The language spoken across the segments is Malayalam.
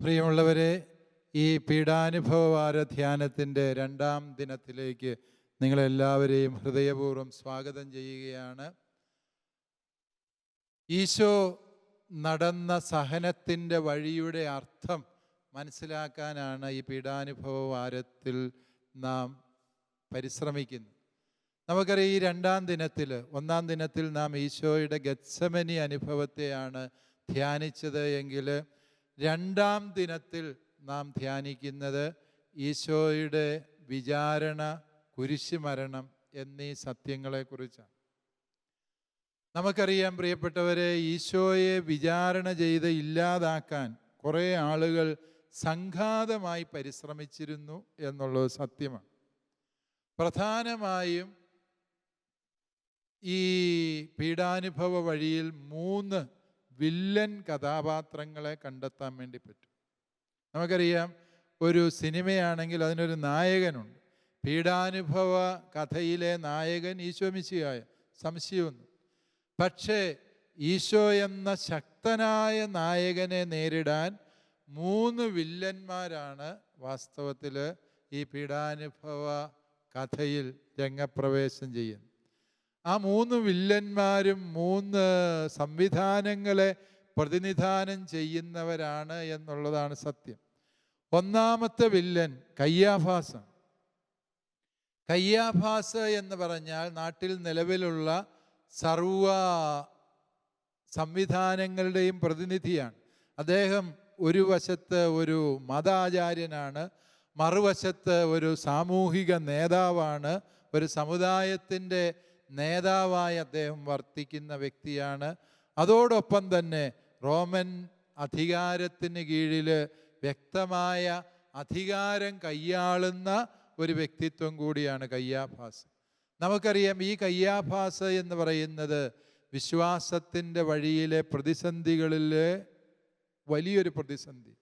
പ്രിയമുള്ളവരെ, ഈ പീഡാനുഭവവാര ധ്യാനത്തിൻ്റെ 2ാം ദിനത്തിലേക്ക് നിങ്ങളെല്ലാവരെയും ഹൃദയപൂർവ്വം സ്വാഗതം ചെയ്യുകയാണ്. ഈശോ നടന്ന സഹനത്തിൻ്റെ വഴിയുടെ അർത്ഥം മനസ്സിലാക്കാനാണ് ഈ പീഡാനുഭവവാരത്തിൽ നാം പരിശ്രമിക്കുന്നത്. നമുക്കറിയാം, ഈ 2ാം ദിനത്തിൽ, 1ാം ദിനത്തിൽ നാം ഈശോയുടെ ഗെത്സമനി അനുഭവത്തെയാണ് ധ്യാനിച്ചത് എങ്കിൽ 2ാം ദിനത്തിൽ നാം ധ്യാനിക്കുന്നത് ഈശോയുടെ വിചാരണ, കുരിശുമരണം എന്നീ സത്യങ്ങളെക്കുറിച്ചാണ്. നമുക്കറിയാം പ്രിയപ്പെട്ടവരെ, ഈശോയെ വിചാരണ ചെയ്ത് ഇല്ലാതാക്കാൻ കുറേ ആളുകൾ സംഘാതമായി പരിശ്രമിച്ചിരുന്നു എന്നുള്ളത് സത്യമാണ്. പ്രധാനമായും ഈ പീഡാനുഭവ വഴിയിൽ 3 വില്ലൻ കഥാപാത്രങ്ങളെ കണ്ടെത്താൻ വേണ്ടി പറ്റും. നമുക്കറിയാം, ഒരു സിനിമയാണെങ്കിൽ അതിനൊരു നായകനുണ്ട്. പീഡാനുഭവ കഥയിലെ നായകൻ ഈശോ മിശിഹായ, സംശയമൊന്നും. പക്ഷേ ഈശോ എന്ന ശക്തനായ നായകനെ നേരിടാൻ 3 വില്ലന്മാരാണ് വാസ്തവത്തിൽ ഈ പീഡാനുഭവ കഥയിൽ രംഗപ്രവേശം ചെയ്യുന്നത്. ആ 3 വില്ലന്മാരും 3 സംവിധാനങ്ങളെ പ്രതിനിധാനം ചെയ്യുന്നവരാണ് എന്നുള്ളതാണ് സത്യം. 1ാമത്തെ വില്ലൻ കയ്യാഫാസാണ്. കയ്യാഫാസ് എന്ന് പറഞ്ഞാൽ നാട്ടിൽ നിലവിലുള്ള സർവ സംവിധാനങ്ങളുടെയും പ്രതിനിധിയാണ്. അദ്ദേഹം ഒരു വശത്ത് ഒരു മതാചാര്യനാണ്, മറുവശത്ത് ഒരു സാമൂഹിക നേതാവാണ്, ഒരു സമുദായത്തിൻ്റെ നേതാവായി അദ്ദേഹം വർത്തിക്കുന്ന വ്യക്തിയാണ്. അതോടൊപ്പം തന്നെ റോമൻ അധികാരത്തിന് കീഴിൽ വ്യക്തമായ അധികാരം കൈയാളുന്ന ഒരു വ്യക്തിത്വം കൂടിയാണ് കയ്യാഫാസ്. നമുക്കറിയാം, ഈ കയ്യാഫാസ് എന്ന് പറയുന്നത് വിശ്വാസത്തിൻ്റെ വഴിയിലെ പ്രതിസന്ധികളിലെ വലിയൊരു പ്രതിസന്ധി.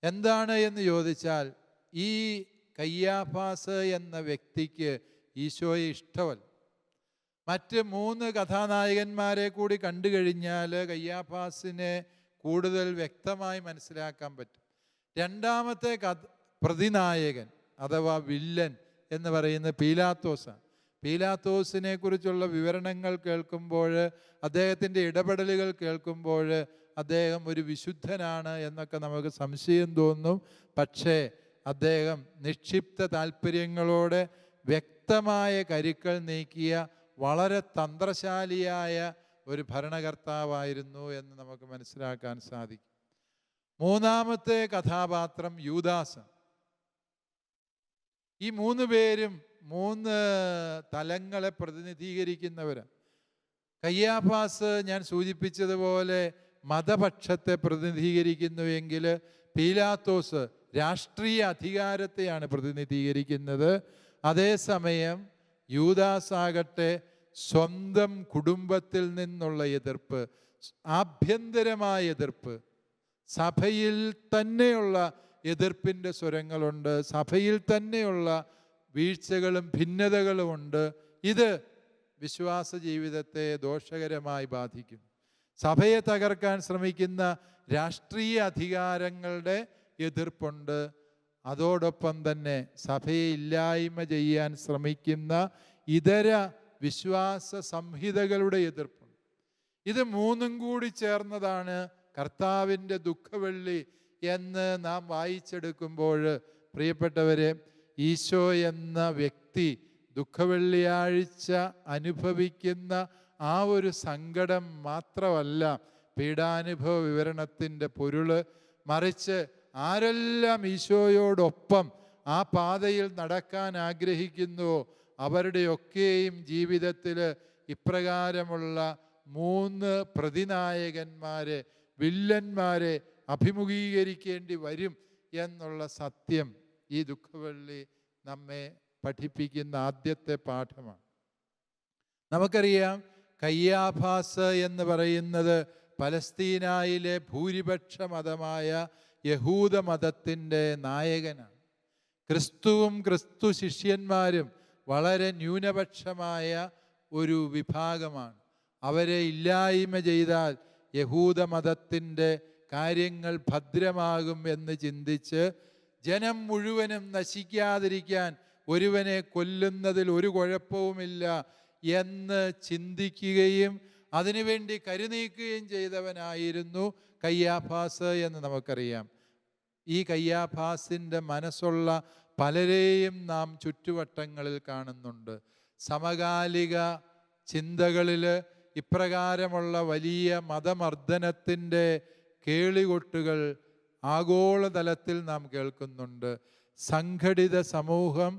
എന്താണ് എന്ന് ചോദിച്ചാൽ, ഈ കയ്യാഫാസ് എന്ന വ്യക്തിക്ക് ഈശോയെ ഇഷ്ടമല്ല. മറ്റ് 3 കഥാനായകന്മാരെ കൂടി കണ്ടു കഴിഞ്ഞാൽ കയ്യാഫാസിനെ കൂടുതൽ വ്യക്തമായി മനസ്സിലാക്കാൻ പറ്റും. 2ാമത്തെ പ്രതിനായകൻ അഥവാ വില്ലൻ എന്ന് പറയുന്നത് പീലാത്തോസാണ്. പീലാത്തോസിനെ കുറിച്ചുള്ള വിവരണങ്ങൾ കേൾക്കുമ്പോൾ, അദ്ദേഹത്തിൻ്റെ ഇടപെടലുകൾ കേൾക്കുമ്പോൾ അദ്ദേഹം ഒരു വിശുദ്ധനാണ് എന്നൊക്കെ നമുക്ക് സംശയം തോന്നും. പക്ഷേ അദ്ദേഹം നിക്ഷിപ്ത താല്പര്യങ്ങളോടെ വ്യക്തമായ കരുക്കൾ നീക്കിയ വളരെ തന്ത്രശാലിയായ ഒരു ഭരണകർത്താവായിരുന്നു എന്ന് നമുക്ക് മനസ്സിലാക്കാൻ സാധിക്കും. 3ാമത്തെ കഥാപാത്രം യൂദാസ്. ഈ 3 പേരും 3 തലങ്ങളെ പ്രതിനിധീകരിക്കുന്നവരാണ്. കയ്യാഫാസ് ഞാൻ സൂചിപ്പിച്ചതുപോലെ മതപക്ഷത്തെ പ്രതിനിധീകരിക്കുന്നുവെങ്കിൽ പീലാത്തോസ് രാഷ്ട്രീയ അധികാരത്തെയാണ് പ്രതിനിധീകരിക്കുന്നത്. അതേസമയം യൂദാസ് ആകട്ടെ സ്വന്തം കുടുംബത്തിൽ നിന്നുള്ള എതിർപ്പ്, ആഭ്യന്തരമായ എതിർപ്പ്, സഭയിൽ തന്നെയുള്ള എതിർപ്പിൻ്റെ സ്വരങ്ങളുണ്ട്, സഭയിൽ തന്നെയുള്ള വീഴ്ചകളും ഭിന്നതകളുമുണ്ട്. ഇത് വിശ്വാസ ജീവിതത്തെ ദോഷകരമായി ബാധിക്കും. സഭയെ തകർക്കാൻ ശ്രമിക്കുന്ന രാഷ്ട്രീയ അധികാരങ്ങളുടെ എതിർപ്പുണ്ട്. അതോടൊപ്പം തന്നെ സഭയെ ഇല്ലായ്മ ചെയ്യാൻ ശ്രമിക്കുന്ന ഇതര വിശ്വാസ സംഹിതകളുടെ എതിർപ്പുണ്ട്. ഇത് 3 കൂടി ചേർന്നതാണ് കർത്താവിൻ്റെ ദുഃഖവെള്ളി എന്ന് നാം വായിച്ചെടുക്കുമ്പോൾ, പ്രിയപ്പെട്ടവരെ, ഈശോ എന്ന വ്യക്തി ദുഃഖവെള്ളിയാഴ്ച അനുഭവിക്കുന്ന ആ ഒരു സങ്കടം മാത്രമല്ല പീഡാനുഭവ വിവരണത്തിൻ്റെ പൊരുള്. മറിച്ച് ആരെല്ലാം ഈശോയോടൊപ്പം ആ പാതയിൽ നടക്കാൻ ആഗ്രഹിക്കുന്നുവോ അവരുടെയൊക്കെയും ജീവിതത്തിൽ ഇപ്രകാരമുള്ള 3 പ്രതിനായകന്മാരെ, വില്ലന്മാരെ അഭിമുഖീകരിക്കേണ്ടി വരും എന്നുള്ള സത്യം ഈ ദുഃഖവെള്ളി നമ്മെ പഠിപ്പിക്കുന്ന ആദ്യത്തെ പാഠമാണ്. നമുക്കറിയാം, കയ്യാഫാസ് എന്ന് പറയുന്നത് പലസ്തീനായിലെ ഭൂരിപക്ഷ മതമായ യഹൂദ മതത്തിൻ്റെ നായകനാണ്. ക്രിസ്തുവും ക്രിസ്തു ശിഷ്യന്മാരും വളരെ ന്യൂനപക്ഷമായ ഒരു വിഭാഗമാണ്. അവരെ ഇല്ലായ്മ ചെയ്താൽ യഹൂദ മതത്തിൻ്റെ കാര്യങ്ങൾ ഭദ്രമാകും എന്ന് ചിന്തിച്ച് ജനം മുഴുവനും നശിക്കാതിരിക്കാൻ ഒരുവനെ കൊല്ലുന്നതിൽ ഒരു കുഴപ്പവുമില്ല എന്ന് ചിന്തിക്കുകയും അതിനുവേണ്ടി കരുനീക്കുകയും ചെയ്തവനായിരുന്നു കയ്യാഫാസ് എന്ന് നമുക്കറിയാം. ഈ കയ്യാഫാസിൻ്റെ മനസ്സുള്ള പലരെയും നാം ചുറ്റുവട്ടങ്ങളിൽ കാണുന്നുണ്ട്. സമകാലിക ചിന്തകളിൽ ഇപ്രകാരമുള്ള വലിയ മതമർദ്ദനത്തിൻ്റെ കേളികൊട്ടുകൾ ആഗോളതലത്തിൽ നാം കേൾക്കുന്നുണ്ട്. സംഘടിത സമൂഹം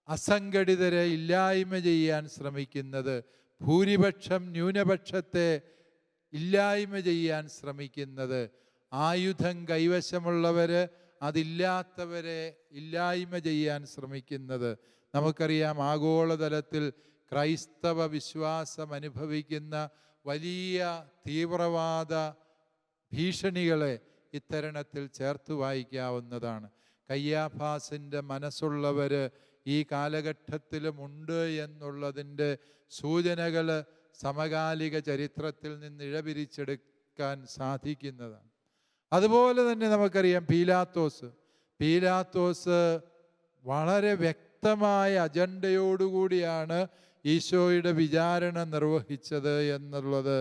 അസംഘടിതരെ ഇല്ലായ്മ ചെയ്യാൻ ശ്രമിക്കുന്നത്, ഭൂരിപക്ഷം ന്യൂനപക്ഷത്തെ ഇല്ലായ്മ ചെയ്യാൻ ശ്രമിക്കുന്നത്, ആയുധം കൈവശമുള്ളവർ അതില്ലാത്തവരെ ഇല്ലായ്മ ചെയ്യാൻ ശ്രമിക്കുന്നത്. നമുക്കറിയാം, ആഗോളതലത്തിൽ ക്രൈസ്തവ വിശ്വാസം അനുഭവിക്കുന്ന വലിയ തീവ്രവാദ ഭീഷണികളെ ഇത്തരണത്തിൽ ചേർത്ത് വായിക്കാവുന്നതാണ്. കയ്യാഫാസിൻ്റെ മനസ്സുള്ളവർ ഈ കാലഘട്ടത്തിലുമുണ്ട് എന്നുള്ളതിൻ്റെ സൂചനകൾ സമകാലിക ചരിത്രത്തിൽ നിന്ന് ഇഴപിരിച്ചെടുക്കാൻ സാധിക്കുന്നതാണ്. അതുപോലെ തന്നെ നമുക്കറിയാം പീലാത്തോസ് വളരെ വ്യക്തമായ അജണ്ടയോടുകൂടിയാണ് ഈശോയുടെ വിചാരണ നിർവഹിച്ചത് എന്നുള്ളത്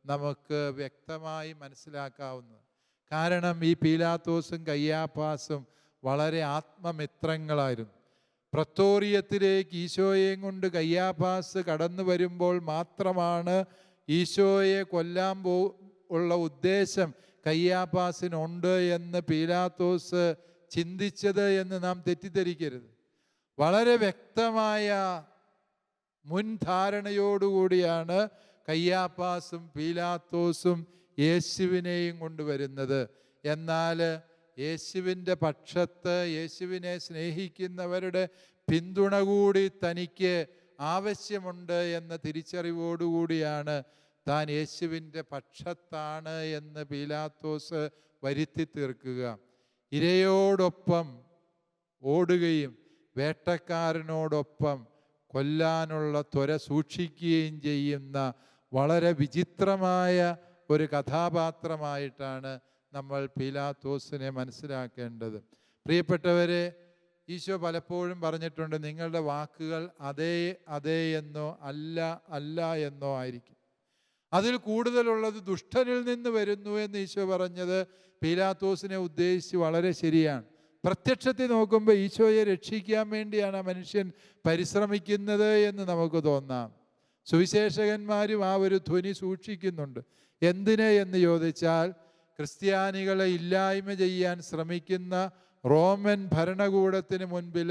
നമുക്ക് വ്യക്തമായി മനസ്സിലാക്കാവുന്നത്. കാരണം ഈ പീലാത്തോസും കയ്യാഫാസും വളരെ ആത്മമിത്രങ്ങളായിരുന്നു. പ്രത്തോറിയത്തിലേക്ക് ഈശോയെയും കൊണ്ട് കയ്യാഫാസ് കടന്നു വരുമ്പോൾ മാത്രമാണ് ഈശോയെ കൊല്ലാൻ ഉള്ള ഉദ്ദേശം കയ്യാഫാസിനുണ്ട് എന്ന് പീലാത്തോസ് ചിന്തിച്ചത് എന്ന് നാം തെറ്റിദ്ധരിക്കരുത്. വളരെ വ്യക്തമായ മുൻധാരണയോടുകൂടിയാണ് കയ്യാഫാസും പീലാത്തോസും യേശുവിനെയും കൊണ്ടുവരുന്നത്. എന്നാൽ യേശുവിൻ്റെ പക്ഷത്ത്, യേശുവിനെ സ്നേഹിക്കുന്നവരുടെ പിന്തുണ കൂടി തനിക്ക് ആവശ്യമുണ്ട് എന്ന തിരിച്ചറിവോടുകൂടിയാണ് താൻ യേശുവിൻ്റെ പക്ഷത്താണ് എന്ന് പീലാത്തോസ് വരുത്തി തീർക്കുക. ഇരയോടൊപ്പം ഓടുകയും വേട്ടക്കാരനോടൊപ്പം കൊല്ലാനുള്ള ത്വര സൂക്ഷിക്കുകയും ചെയ്യുന്ന വളരെ വിചിത്രമായ ഒരു കഥാപാത്രമായിട്ടാണ് നമ്മൾ പീലാത്തോസിനെ മനസ്സിലാക്കേണ്ടത്. പ്രിയപ്പെട്ടവരെ, ഈശോ പലപ്പോഴും പറഞ്ഞിട്ടുണ്ട്, നിങ്ങളുടെ വാക്കുകൾ അതെ അതെ എന്നോ അല്ല അല്ല എന്നോ ആയിരിക്കും. അതിൽ കൂടുതലുള്ളത് ദുഷ്ടനിൽ നിന്ന് വരുന്നു എന്ന് ഈശോ പറഞ്ഞത് പീലാത്തോസിനെ ഉദ്ദേശിച്ച് വളരെ ശരിയാണ്. പ്രത്യക്ഷത്തിൽ നോക്കുമ്പോൾ ഈശോയെ രക്ഷിക്കാൻ വേണ്ടിയാണ് ആ മനുഷ്യൻ പരിശ്രമിക്കുന്നത് എന്ന് നമുക്ക് തോന്നാം. സുവിശേഷകന്മാരും ആ ഒരു ധ്വനി സൂക്ഷിക്കുന്നുണ്ട്. എന്തിന് എന്ന് ചോദിച്ചാൽ, ക്രിസ്ത്യാനികളെ ഇല്ലായ്മ ചെയ്യാൻ ശ്രമിക്കുന്ന റോമൻ ഭരണകൂടത്തിന് മുൻപിൽ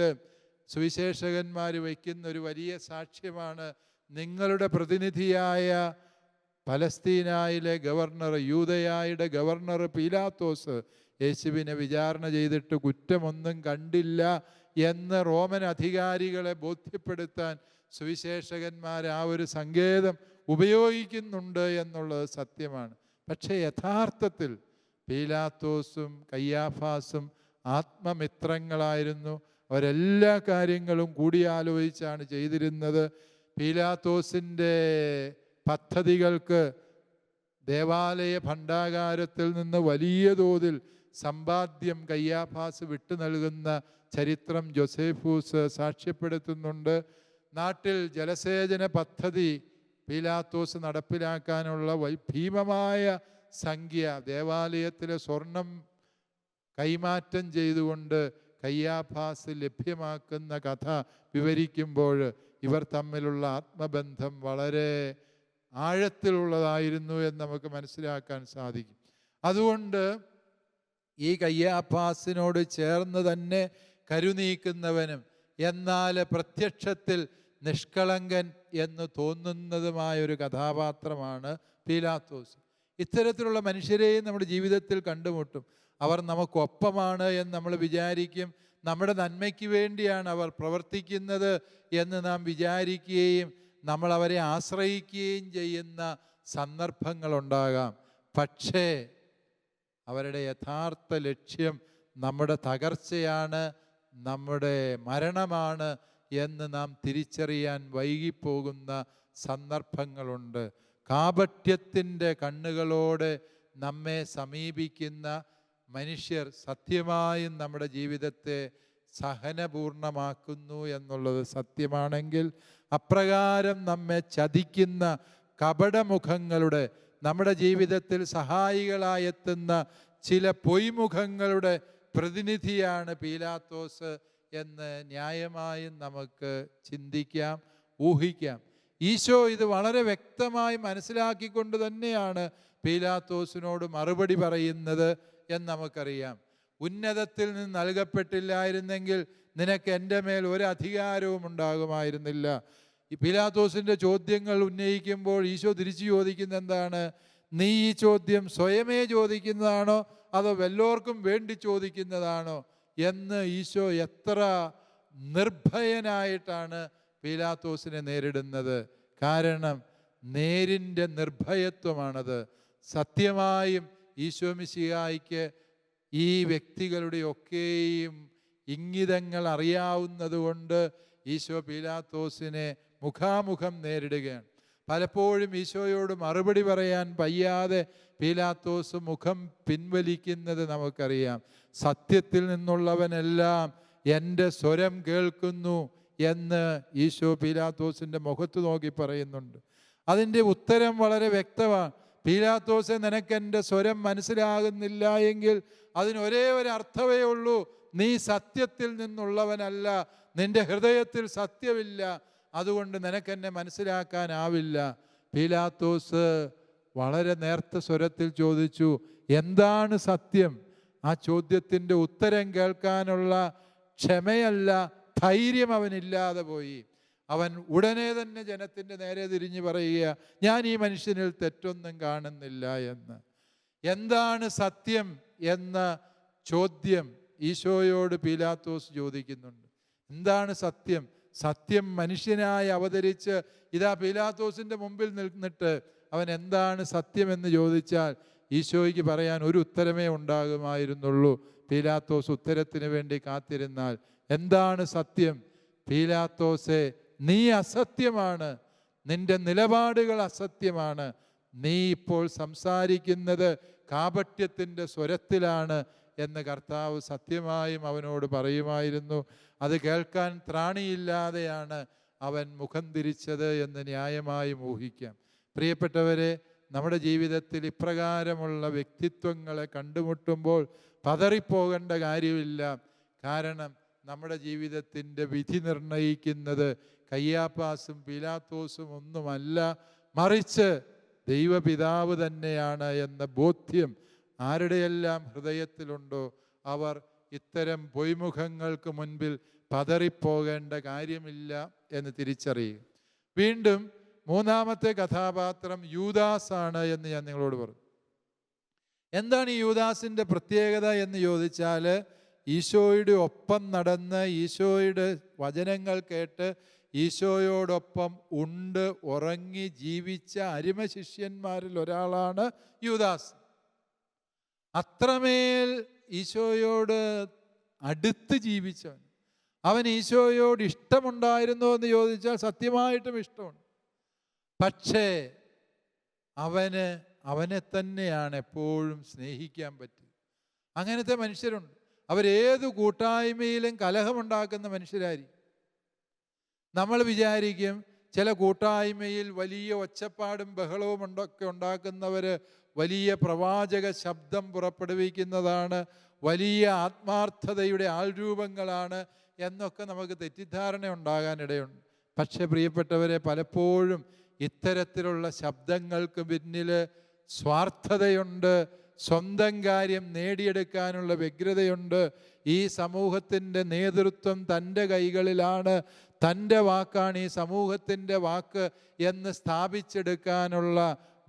സുവിശേഷകന്മാർ വയ്ക്കുന്ന ഒരു വലിയ സാക്ഷ്യമാണ്, നിങ്ങളുടെ പ്രതിനിധിയായ പലസ്തീനായിലെ ഗവർണർ, യൂദയായുടെ ഗവർണർ പീലാത്തോസ് യേശുവിനെ വിചാരണ ചെയ്തിട്ട് കുറ്റമൊന്നും കണ്ടില്ല എന്ന് റോമൻ അധികാരികളെ ബോധ്യപ്പെടുത്താൻ സുവിശേഷകന്മാർ ആ ഒരു സങ്കേതം ഉപയോഗിക്കുന്നുണ്ട് എന്നുള്ളത് സത്യമാണ്. പക്ഷേ യഥാർത്ഥത്തിൽ പീലാത്തോസും കയ്യാഫാസും ആത്മമിത്രങ്ങളായിരുന്നു. അവരെല്ലാ കാര്യങ്ങളും കൂടിയാലോചിച്ചാണ് ചെയ്തിരുന്നത്. പീലാത്തോസിൻ്റെ പദ്ധതികൾക്ക് ദേവാലയ ഭണ്ഡാകാരത്തിൽ നിന്ന് വലിയ തോതിൽ സമ്പാദ്യം കയ്യാഫാസ് വിട്ടു നൽകുന്ന ചരിത്രം ജോസേഫൂസ് സാക്ഷ്യപ്പെടുത്തുന്നുണ്ട്. നാട്ടിൽ ജലസേചന പദ്ധതി പീലാത്തോസ് നടപ്പിലാക്കാനുള്ള ഭീമമായ സംഖ്യ ദേവാലയത്തിലെ സ്വർണം കൈമാറ്റം ചെയ്തുകൊണ്ട് കയ്യാഫാസ് ലഭ്യമാക്കുന്ന കഥ വിവരിക്കുമ്പോൾ ഇവർ തമ്മിലുള്ള ആത്മബന്ധം വളരെ ആഴത്തിലുള്ളതായിരുന്നു എന്ന് നമുക്ക് മനസ്സിലാക്കാൻ സാധിക്കും. അതുകൊണ്ട് ഈ കയ്യാഫാസിനോട് ചേർന്ന് തന്നെ കരുനീക്കുന്നവനും എന്നാൽ പ്രത്യക്ഷത്തിൽ നിഷ്കളങ്കൻ എന്ന് തോന്നുന്നതുമായൊരു കഥാപാത്രമാണ് പീലാത്തോസ്. ഇത്തരത്തിലുള്ള മനുഷ്യരെയും നമ്മുടെ ജീവിതത്തിൽ കണ്ടുമുട്ടും. അവർ നമുക്കൊപ്പമാണ് എന്ന് നമ്മൾ വിചാരിക്കും. നമ്മുടെ നന്മയ്ക്ക് വേണ്ടിയാണ് അവർ പ്രവർത്തിക്കുന്നത് എന്ന് നാം വിചാരിക്കുകയും നമ്മൾ അവരെ ആശ്രയിക്കുകയും ചെയ്യുന്ന സന്ദർഭങ്ങളുണ്ടാകാം. പക്ഷേ അവരുടെ യഥാർത്ഥ ലക്ഷ്യം നമ്മുടെ തകർച്ചയാണ്, നമ്മുടെ മരണമാണ് എന്ന് നാം തിരിച്ചറിയാൻ വൈകിപ്പോകുന്ന സന്ദർഭങ്ങളുണ്ട്. കാപട്യത്തിൻ്റെ കണ്ണുകളോടെ നമ്മെ സമീപിക്കുന്ന മനുഷ്യർ സത്യമായും നമ്മുടെ ജീവിതത്തെ സഹനപൂർണമാക്കുന്നു എന്നുള്ളത് സത്യമാണെങ്കിൽ, അപ്രകാരം നമ്മെ ചതിക്കുന്ന കപടമുഖങ്ങളുടെ, നമ്മുടെ ജീവിതത്തിൽ സഹായികളായെത്തുന്ന ചില പൊയ്മുഖങ്ങളുടെ പ്രതിനിധിയാണ് പീലാത്തോസ് എന്ന് ന്യായമായും നമുക്ക് ചിന്തിക്കാം, ഊഹിക്കാം. ഈശോ ഇത് വളരെ വ്യക്തമായി മനസ്സിലാക്കിക്കൊണ്ട് തന്നെയാണ് പീലാത്തോസിനോട് മറുപടി പറയുന്നത് എന്ന് നമുക്കറിയാം. ഉന്നതത്തിൽ നിന്ന് നൽകപ്പെട്ടില്ലായിരുന്നെങ്കിൽ നിനക്ക് എൻ്റെ മേൽ ഒരു അധികാരവും ഉണ്ടാകുമായിരുന്നില്ല. ഈ പീലാത്തോസിൻ്റെ ചോദ്യങ്ങൾ ഉന്നയിക്കുമ്പോൾ ഈശോ തിരിച്ചു ചോദിക്കുന്ന എന്താണ്? നീ ഈ ചോദ്യം സ്വയമേ ചോദിക്കുന്നതാണോ അതോ വല്ലോർക്കും വേണ്ടി ചോദിക്കുന്നതാണോ എന്ന് ഈശോ എത്ര നിർഭയനായിട്ടാണ് പീലാത്തോസിനെ നേരിടുന്നത്. കാരണം നേരിൻ്റെ നിർഭയത്വമാണത്. സത്യമായും ഈശോ മിശിഹായ്ക്ക് ഈ വ്യക്തികളുടെയൊക്കെയും ഇംഗിതങ്ങൾ അറിയാവുന്നതുകൊണ്ട് ഈശോ പീലാത്തോസിനെ മുഖാമുഖം നേരിടുകയാണ്. പലപ്പോഴും ഈശോയോട് മറുപടി പറയാൻ വയ്യാതെ പീലാത്തോസ് മുഖം പിൻവലിക്കുന്നത് നമുക്കറിയാം. സത്യത്തിൽ നിന്നുള്ളവനെല്ലാം എൻ്റെ സ്വരം കേൾക്കുന്നു എന്ന് ഈശോ പീലാത്തോസിൻ്റെ മുഖത്ത് നോക്കി പറയുന്നുണ്ട്. അതിൻ്റെ ഉത്തരം വളരെ വ്യക്തമാണ്. പീലാത്തോസെ, നിനക്കെൻ്റെ സ്വരം മനസ്സിലാകുന്നില്ല എങ്കിൽ അതിനൊരേ ഒരു അർത്ഥമേ ഉള്ളൂ: നീ സത്യത്തിൽ നിന്നുള്ളവനല്ല, നിന്റെ ഹൃദയത്തിൽ സത്യമില്ല, അതുകൊണ്ട് നിനക്കെന്നെ മനസ്സിലാക്കാനാവില്ല. പീലാത്തോസ് വളരെ നേർത്ത സ്വരത്തിൽ ചോദിച്ചു, എന്താണ് സത്യം? ആ ചോദ്യത്തിൻ്റെ ഉത്തരം കേൾക്കാനുള്ള ക്ഷമയല്ല, ധൈര്യം അവനില്ലാതെ പോയി. അവൻ ഉടനെ തന്നെ ജനത്തിൻ്റെ നേരെ തിരിഞ്ഞ് പറയുക, ഞാൻ ഈ മനുഷ്യനിൽ തെറ്റൊന്നും കാണുന്നില്ല എന്ന്. എന്താണ് സത്യം എന്ന ചോദ്യം ഈശോയോട് പീലാത്തോസ് ചോദിക്കുന്നുണ്ട്. എന്താണ് സത്യം? സത്യം മനുഷ്യനായി അവതരിച്ച് ഇതാ പീലാത്തോസിൻ്റെ മുമ്പിൽ നിന്നിട്ട് അവൻ എന്താണ് സത്യമെന്ന് ചോദിച്ചാൽ ഈശോയ്ക്ക് പറയാൻ ഒരു ഉത്തരമേ ഉണ്ടാകുമായിരുന്നുള്ളൂ. പീലാത്തോസ് ഉത്തരത്തിന് വേണ്ടി കാത്തിരുന്നാൽ. എന്താണ് സത്യം? പീലാത്തോസെ, നീ അസത്യമാണ്, നിന്റെ നിലപാടുകൾ അസത്യമാണ്, നീ ഇപ്പോൾ സംസാരിക്കുന്നത് കാപട്യത്തിൻ്റെ സ്വരത്തിലാണ് എന്ന് കർത്താവ് സത്യമായും അവനോട് പറയുമായിരുന്നു. അത് കേൾക്കാൻ ത്രാണിയില്ലാതെയാണ് അവൻ മുഖം തിരിച്ചത് എന്ന് ന്യായമായും ഊഹിക്കാം. പ്രിയപ്പെട്ടവരെ, നമ്മുടെ ജീവിതത്തിൽ ഇപ്രകാരമുള്ള വ്യക്തിത്വങ്ങളെ കണ്ടുമുട്ടുമ്പോൾ പതറിപ്പോകേണ്ട കാര്യമില്ല. കാരണം നമ്മുടെ ജീവിതത്തിൻ്റെ വിധി നിർണയിക്കുന്നത് കയ്യാപ്പാസും പീലാത്തോസും ഒന്നുമല്ല, മറിച്ച് ദൈവപിതാവ് തന്നെയാണ് എന്ന ബോധ്യം ആരുടെയെല്ലാം ഹൃദയത്തിലുണ്ടോ അവർ ഇത്തരം പൊയ്മുഖങ്ങൾക്ക് മുൻപിൽ പതറിപ്പോകേണ്ട കാര്യമില്ല എന്ന് തിരിച്ചറിയുക. വീണ്ടും മൂന്നാമത്തെ കഥാപാത്രം യൂദാസ് ആണ് എന്ന് ഞാൻ നിങ്ങളോട് പറഞ്ഞു. എന്താണ് ഈ യൂദാസിൻ്റെ പ്രത്യേകത എന്ന് ചോദിച്ചാൽ, ഈശോയുടെ ഒപ്പം നടന്ന് ഈശോയുടെ വചനങ്ങൾ കേട്ട് ഈശോയോടൊപ്പം ഉണ്ട് ഉറങ്ങി ജീവിച്ച അരിമ ശിഷ്യന്മാരിൽ ഒരാളാണ് യൂദാസ്. അത്രമേൽ ഈശോയോട് അടുത്ത് ജീവിച്ചവൻ. അവൻ ഈശോയോട് ഇഷ്ടമുണ്ടായിരുന്നോ എന്ന് ചോദിച്ചാൽ സത്യമായിട്ടും ഇഷ്ടമുണ്ട്. പക്ഷേ അവനെ തന്നെയാണ് എപ്പോഴും സ്നേഹിക്കാൻ പറ്റുക. അങ്ങനത്തെ മനുഷ്യരുണ്ട്. അവരേത് കൂട്ടായ്മയിലും കലഹമുണ്ടാക്കുന്ന മനുഷ്യരായിരിക്കും. നമ്മൾ വിചാരിക്കും ചില കൂട്ടായ്മയിൽ വലിയ ഒച്ചപ്പാടും ബഹളവും ഒക്കെ ഉണ്ടാക്കുന്നവർ വലിയ പ്രവാചക ശബ്ദം പുറപ്പെടുവിക്കുന്നതാണ്, വലിയ ആത്മാർത്ഥതയുടെ ആൾരൂപങ്ങളാണ് എന്നൊക്കെ നമുക്ക് തെറ്റിദ്ധാരണ ഉണ്ടാകാനിടയുണ്ട്. പക്ഷേ പ്രിയപ്പെട്ടവരെ, പലപ്പോഴും ഇത്തരത്തിലുള്ള ശബ്ദങ്ങൾക്ക് പിന്നിൽ സ്വാർത്ഥതയുണ്ട്, സ്വന്തം കാര്യം നേടിയെടുക്കാനുള്ള വ്യഗ്രതയുണ്ട്. ഈ സമൂഹത്തിൻ്റെ നേതൃത്വം തൻ്റെ കൈകളിലാണ്, തൻ്റെ വാക്കാണ് ഈ സമൂഹത്തിൻ്റെ വാക്ക് എന്ന് സ്ഥാപിച്ചെടുക്കാനുള്ള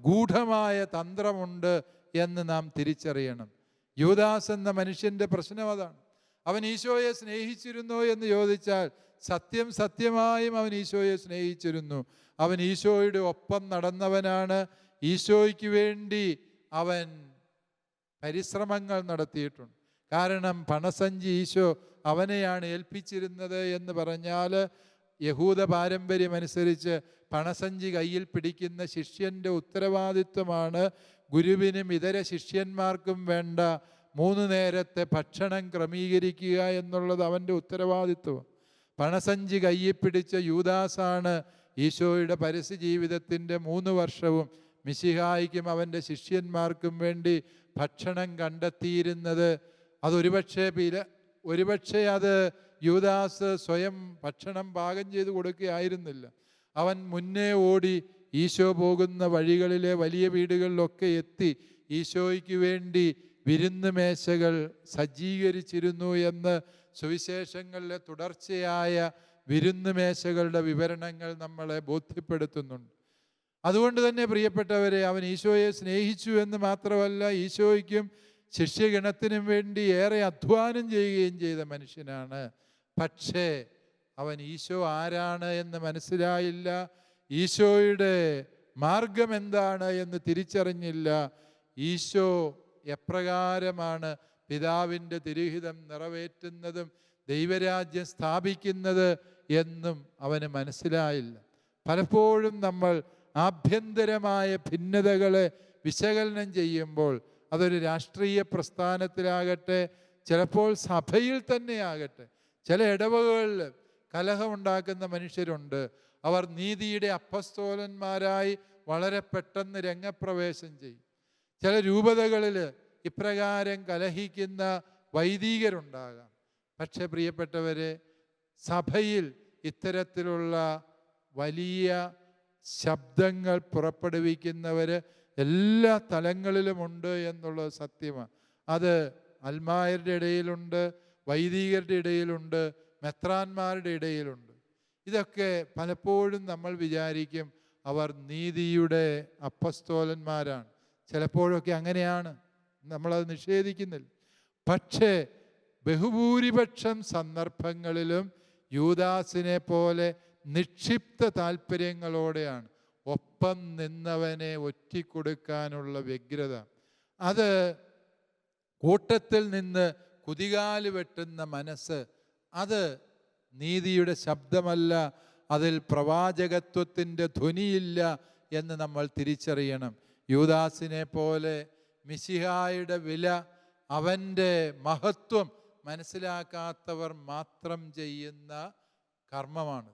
ഗൂഢമായ തന്ത്രമുണ്ട് എന്ന് നാം തിരിച്ചറിയണം. യൂദാസ് എന്ന മനുഷ്യൻ്റെ പ്രശ്നം അതാണ്. അവൻ ഈശോയെ സ്നേഹിച്ചിരുന്നോ എന്ന് ചോദിച്ചാൽ സത്യമായും അവൻ ഈശോയെ സ്നേഹിച്ചിരുന്നു. അവൻ ഈശോയുടെ ഒപ്പം നടന്നവനാണ്. ഈശോയ്ക്ക് വേണ്ടി അവൻ പരിശ്രമങ്ങൾ നടത്തിയിട്ടുണ്ട്. കാരണം പണസഞ്ചി ഈശോ അവനെയാണ് ഏൽപ്പിച്ചിരുന്നത് എന്ന് പറഞ്ഞാൽ, യഹൂദ പാരമ്പര്യമനുസരിച്ച് പണസഞ്ചി കയ്യിൽ പിടിക്കുന്ന ശിഷ്യൻ്റെ ഉത്തരവാദിത്വമാണ് ഗുരുവിനും ഇതര ശിഷ്യന്മാർക്കും വേണ്ട 3 നേരത്തെ ഭക്ഷണം ക്രമീകരിക്കുക എന്നുള്ളത് അവൻ്റെ ഉത്തരവാദിത്വം. പണസഞ്ചി കയ്യിൽ പിടിച്ച യൂദാസാണ് ഈശോയുടെ പരസ്യ ജീവിതത്തിൻ്റെ 3 വർഷവും മിശിഹായിക്കും അവൻ്റെ ശിഷ്യന്മാർക്കും വേണ്ടി ഭക്ഷണം കണ്ടെത്തിയിരുന്നത്. ഒരുപക്ഷെ അത് യൂദാസ് സ്വയം ഭക്ഷണം പാകം ചെയ്ത് കൊടുക്കുകയായിരുന്നില്ല. അവൻ മുന്നേ ഓടി ഈശോ പോകുന്ന വഴികളിലെ വലിയ വീടുകളിലൊക്കെ എത്തി ഈശോയ്ക്ക് വേണ്ടി വിരുന്ന് മേശകൾ സജ്ജീകരിച്ചിരുന്നു എന്ന് സുവിശേഷങ്ങളിലെ തുടർച്ചയായ വിരുന്ന് മേശകളുടെ വിവരണങ്ങൾ നമ്മളെ ബോധ്യപ്പെടുത്തുന്നുണ്ട്. അതുകൊണ്ട് തന്നെ പ്രിയപ്പെട്ടവരെ, അവൻ ഈശോയെ സ്നേഹിച്ചു എന്ന് മാത്രമല്ല, ഈശോയ്ക്കും ശിഷ്യഗണത്തിനും വേണ്ടി ഏറെ അധ്വാനം ചെയ്യുകയും ചെയ്ത മനുഷ്യനാണ്. പക്ഷേ അവൻ ഈശോ ആരാണ് എന്ന് മനസ്സിലായില്ല, ഈശോയുടെ മാർഗം എന്താണ് എന്ന് തിരിച്ചറിഞ്ഞില്ല, ഈശോ എപ്രകാരമാണ് പിതാവിൻ്റെ തിരുഹിതം നിറവേറ്റുന്നതും ദൈവരാജ്യം സ്ഥാപിക്കുന്നത് എന്നും അവന് മനസ്സിലായില്ല. പലപ്പോഴും നമ്മൾ ആഭ്യന്തരമായ ഭിന്നതകളെ വിശകലനം ചെയ്യുമ്പോൾ, അതൊരു രാഷ്ട്രീയ പ്രസ്ഥാനത്തിലാകട്ടെ, ചിലപ്പോൾ സഭയിൽ തന്നെ ആകട്ടെ, ചില ഇടവകകളിൽ കലഹമുണ്ടാക്കുന്ന മനുഷ്യരുണ്ട്. അവർ നീതിയുടെ അപ്പസ്തോലന്മാരായി വളരെ പെട്ടെന്ന് രംഗപ്രവേശം ചെയ്യും. ചില രൂപതകളിൽ ഇപ്രകാരം കലഹിക്കുന്ന വൈദികരുണ്ടാകാം. പക്ഷെ പ്രിയപ്പെട്ടവരെ, സഭയിൽ ഇത്തരത്തിലുള്ള വലിയ ശബ്ദങ്ങൾ പുറപ്പെടുവിക്കുന്നവർ എല്ലാ തലങ്ങളിലുമുണ്ട് എന്നുള്ളത് സത്യമാണ്. അത് അൽമായരുടെ ഇടയിലുണ്ട്, വൈദികരുടെ ഇടയിലുണ്ട്, മെത്രാന്മാരുടെ ഇടയിലുണ്ട്. ഇതൊക്കെ പലപ്പോഴും നമ്മൾ വിചാരിക്കും അവർ നീതിയുടെ അപ്പസ്തോലന്മാരാണ്. ചിലപ്പോഴൊക്കെ അങ്ങനെയാണ്, നമ്മളത് നിഷേധിക്കുന്നില്ല. പക്ഷേ ബഹുഭൂരിപക്ഷം സന്ദർഭങ്ങളിലും യൂദാസിനെ പോലെ നിക്ഷിപ്ത താല്പര്യങ്ങളോടെയാണ് ഒപ്പം നിന്നവനെ ഒറ്റിക്കൊടുക്കാനുള്ള വ്യഗ്രത. അത് കൂട്ടത്തിൽ നിന്ന് കുതികാല് വെട്ടുന്ന മനസ്സ്, അത് നീതിയുടെ ശബ്ദമല്ല, അതിൽ പ്രവാചകത്വത്തിൻ്റെ ധ്വനിയില്ല എന്ന് നമ്മൾ തിരിച്ചറിയണം. യൂദാസിനെ പോലെ മിശിഹായുടെ വില, അവൻ്റെ മഹത്വം മനസ്സിലാക്കാത്തവർ മാത്രം ചെയ്യുന്ന കർമ്മമാണ്.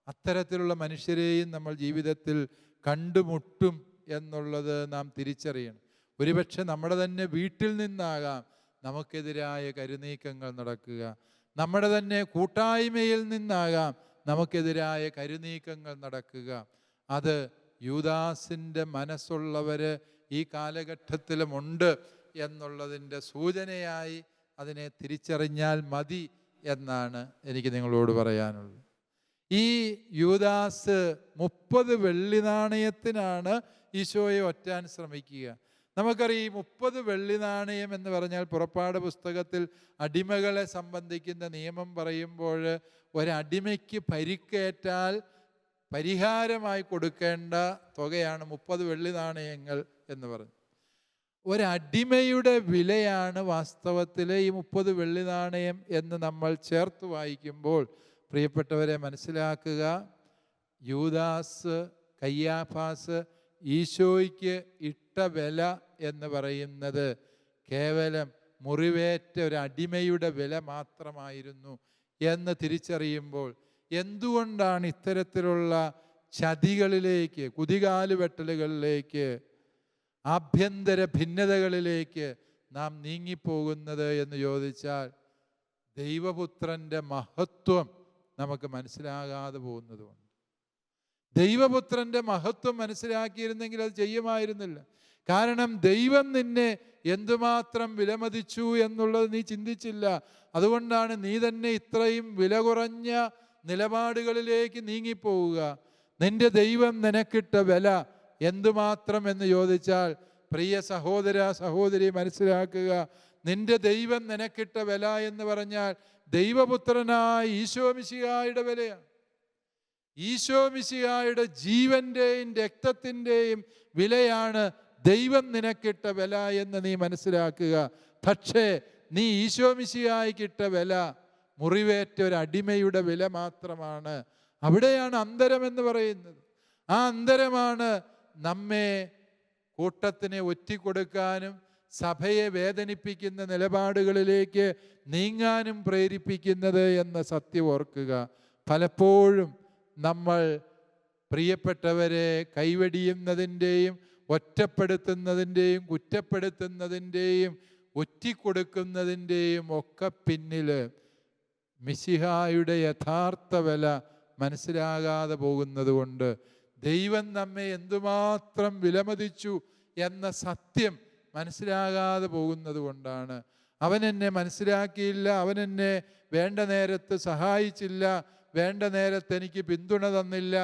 അത്തരത്തിലുള്ള മനുഷ്യരെയും നമ്മൾ ജീവിതത്തിൽ കണ്ടുമുട്ടും എന്നുള്ളത് നാം തിരിച്ചറിയണം. ഒരുപക്ഷെ നമ്മുടെ തന്നെ വീട്ടിൽ നിന്നാകാം നമുക്കെതിരായ കരുനീക്കങ്ങൾ നടക്കുക, നമ്മുടെ തന്നെ കൂട്ടായ്മയിൽ നിന്നാകാം നമുക്കെതിരായ കരുനീക്കങ്ങൾ നടക്കുക. അത് യൂദാസിൻ്റെ മനസ്സുള്ളവർ ഈ കാലഘട്ടത്തിലുമുണ്ട് എന്നുള്ളതിൻ്റെ സൂചനയായി അതിനെ തിരിച്ചറിഞ്ഞാൽ മതി എന്നാണ് എനിക്ക് നിങ്ങളോട് പറയാനുള്ളത്. ഈ യൂദാസ് 30 വെള്ളി നാണയത്തിനാണ് ഈശോയെ ഒറ്റാൻ ശ്രമിക്കുക. നമുക്കറിയാം, 30 വെള്ളി നാണയം എന്ന് പറഞ്ഞാൽ പുറപ്പാട് പുസ്തകത്തിൽ അടിമകളെ സംബന്ധിക്കുന്ന നിയമം പറയുമ്പോൾ, ഒരടിമയ്ക്ക് പരിക്കേറ്റാൽ പരിഹാരമായി കൊടുക്കേണ്ട തുകയാണ് 30 വെള്ളി നാണയങ്ങൾ എന്ന് പറഞ്ഞു. ഒരടിമയുടെ വിലയാണ് വാസ്തവത്തിൽ ഈ 30 വെള്ളി നാണയം എന്ന് നമ്മൾ ചേർത്ത് വായിക്കുമ്പോൾ പ്രിയപ്പെട്ടവരെ മനസ്സിലാക്കുക, യൂദാസ്, കയ്യാഫാസ് ഈശോയ്ക്ക് ഇട്ട വില എന്ന് പറയുന്നത് കേവലം മുറിവേറ്റ ഒരു അടിമയുടെ വില മാത്രമായിരുന്നു എന്ന് തിരിച്ചറിയുമ്പോൾ, എന്തുകൊണ്ടാണ് ഇത്തരത്തിലുള്ള ചതികളിലേക്ക്, കുതികാല് വെട്ടലുകളിലേക്ക്, ആഭ്യന്തര ഭിന്നതകളിലേക്ക് നാം നീങ്ങിപ്പോകുന്നത് എന്ന് ചോദിച്ചാൽ, ദൈവപുത്രൻ്റെ മഹത്വം നമുക്ക് മനസ്സിലാകാതെ പോകുന്നതുകൊണ്ട്. ദൈവപുത്രൻ്റെ മഹത്വം മനസ്സിലാക്കിയിരുന്നെങ്കിൽ അത് ചെയ്യുമായിരുന്നില്ല. കാരണം ദൈവം നിന്നെ എന്തുമാത്രം വിലമതിച്ചു എന്നുള്ളത് നീ ചിന്തിച്ചില്ല. അതുകൊണ്ടാണ് നീ തന്നെ ഇത്രയും വില കുറഞ്ഞ നിലപാടുകളിലേക്ക് നീങ്ങിപ്പോവുക. നിന്റെ ദൈവം നിനക്കിട്ട വില എന്തുമാത്രം എന്ന് ചോദിച്ചാൽ, പ്രിയ സഹോദര സഹോദരി മനസ്സിലാക്കുക, നിന്റെ ദൈവം നിനക്കിട്ട വില എന്ന് പറഞ്ഞാൽ ദൈവപുത്രനായ ഈശോ മിശിഹായുടെ വിലയാണ്. ഈശോ മിശിഹായുടെ ജീവന്റെയും രക്തത്തിൻ്റെയും വിലയാണ് ദൈവം നിനക്കിട്ട വില എന്ന് നീ മനസ്സിലാക്കുക. പക്ഷേ നീ ഈശോ മിശിഹായ്ക്കിട്ട വില മുറിവേറ്റ ഒരു അടിമയുടെ വില മാത്രമാണ്. അവിടെയാണ് അന്തരം എന്ന് പറയുന്നത്. ആ അന്തരമാണ് നമ്മെ കൂട്ടത്തിനെ ഒറ്റിക്കൊടുക്കാനും സഭയെ വേദനിപ്പിക്കുന്ന നിലപാടുകളിലേക്ക് നീങ്ങാനും പ്രേരിപ്പിക്കുന്നത് എന്ന സത്യം ഓർക്കുക. പലപ്പോഴും നമ്മൾ പ്രിയപ്പെട്ടവരെ കൈവെടിയുന്നതിൻ്റെയും ഒറ്റപ്പെടുത്തുന്നതിൻ്റെയും കുറ്റപ്പെടുത്തുന്നതിൻ്റെയും ഒറ്റിക്കൊടുക്കുന്നതിൻ്റെയും ഒക്കെ പിന്നിൽ മിശിഹായുടെ യഥാർത്ഥ വില മനസ്സിലാകാതെ പോകുന്നത് കൊണ്ട്, ദൈവം നമ്മെ എന്തുമാത്രം വിലമതിച്ചു എന്ന സത്യം മനസ്സിലാകാതെ പോകുന്നത് കൊണ്ടാണ്. അവൻ എന്നെ മനസ്സിലാക്കിയില്ല, അവൻ എന്നെ വേണ്ട നേരത്ത് സഹായിച്ചില്ല, വേണ്ട നേരത്ത് എനിക്ക് പിന്തുണ തന്നില്ല,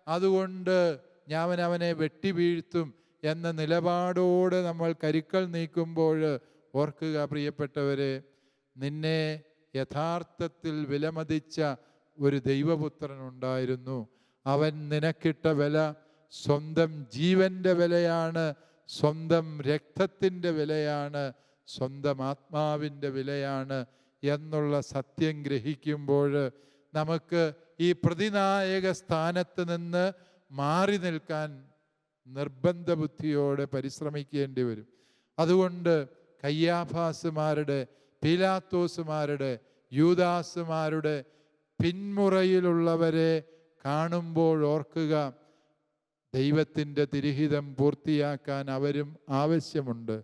അതുകൊണ്ട് ഞാൻ അവനെ വെട്ടി വീഴ്ത്തും എന്ന നിലപാടോടെ നമ്മൾ കരുക്കൾ നീക്കുമ്പോൾ ഓർക്കുക പ്രിയപ്പെട്ടവരെ, നിന്നെ യഥാർത്ഥത്തിൽ വിലമതിച്ച ഒരു ദൈവപുത്രൻ ഉണ്ടായിരുന്നു. അവൻ നിനക്കിട്ട വില സ്വന്തം ജീവൻ്റെ വിലയാണ്, സ്വന്തം രക്തത്തിൻ്റെ വിലയാണ്, സ്വന്തം ആത്മാവിൻ്റെ വിലയാണ് എന്നുള്ള സത്യം ഗ്രഹിക്കുമ്പോൾ നമുക്ക് ഈ പ്രതിനായക സ്ഥാനത്ത് നിന്ന് മാറി നിൽക്കാൻ നിർബന്ധ ബുദ്ധിയോടെ പരിശ്രമിക്കേണ്ടി വരും. അതുകൊണ്ട് കയ്യാഫാസുമാരുടെ, പീലാത്തോസുമാരുടെ, യൂദാസുമാരുടെ പിന്മുറയിലുള്ളവരെ കാണുമ്പോൾ ഓർക്കുക, ദൈവത്തിൻ്റെ തിരുഹിതം പൂർത്തിയാക്കാൻ അവരും ആവശ്യമുണ്ട്.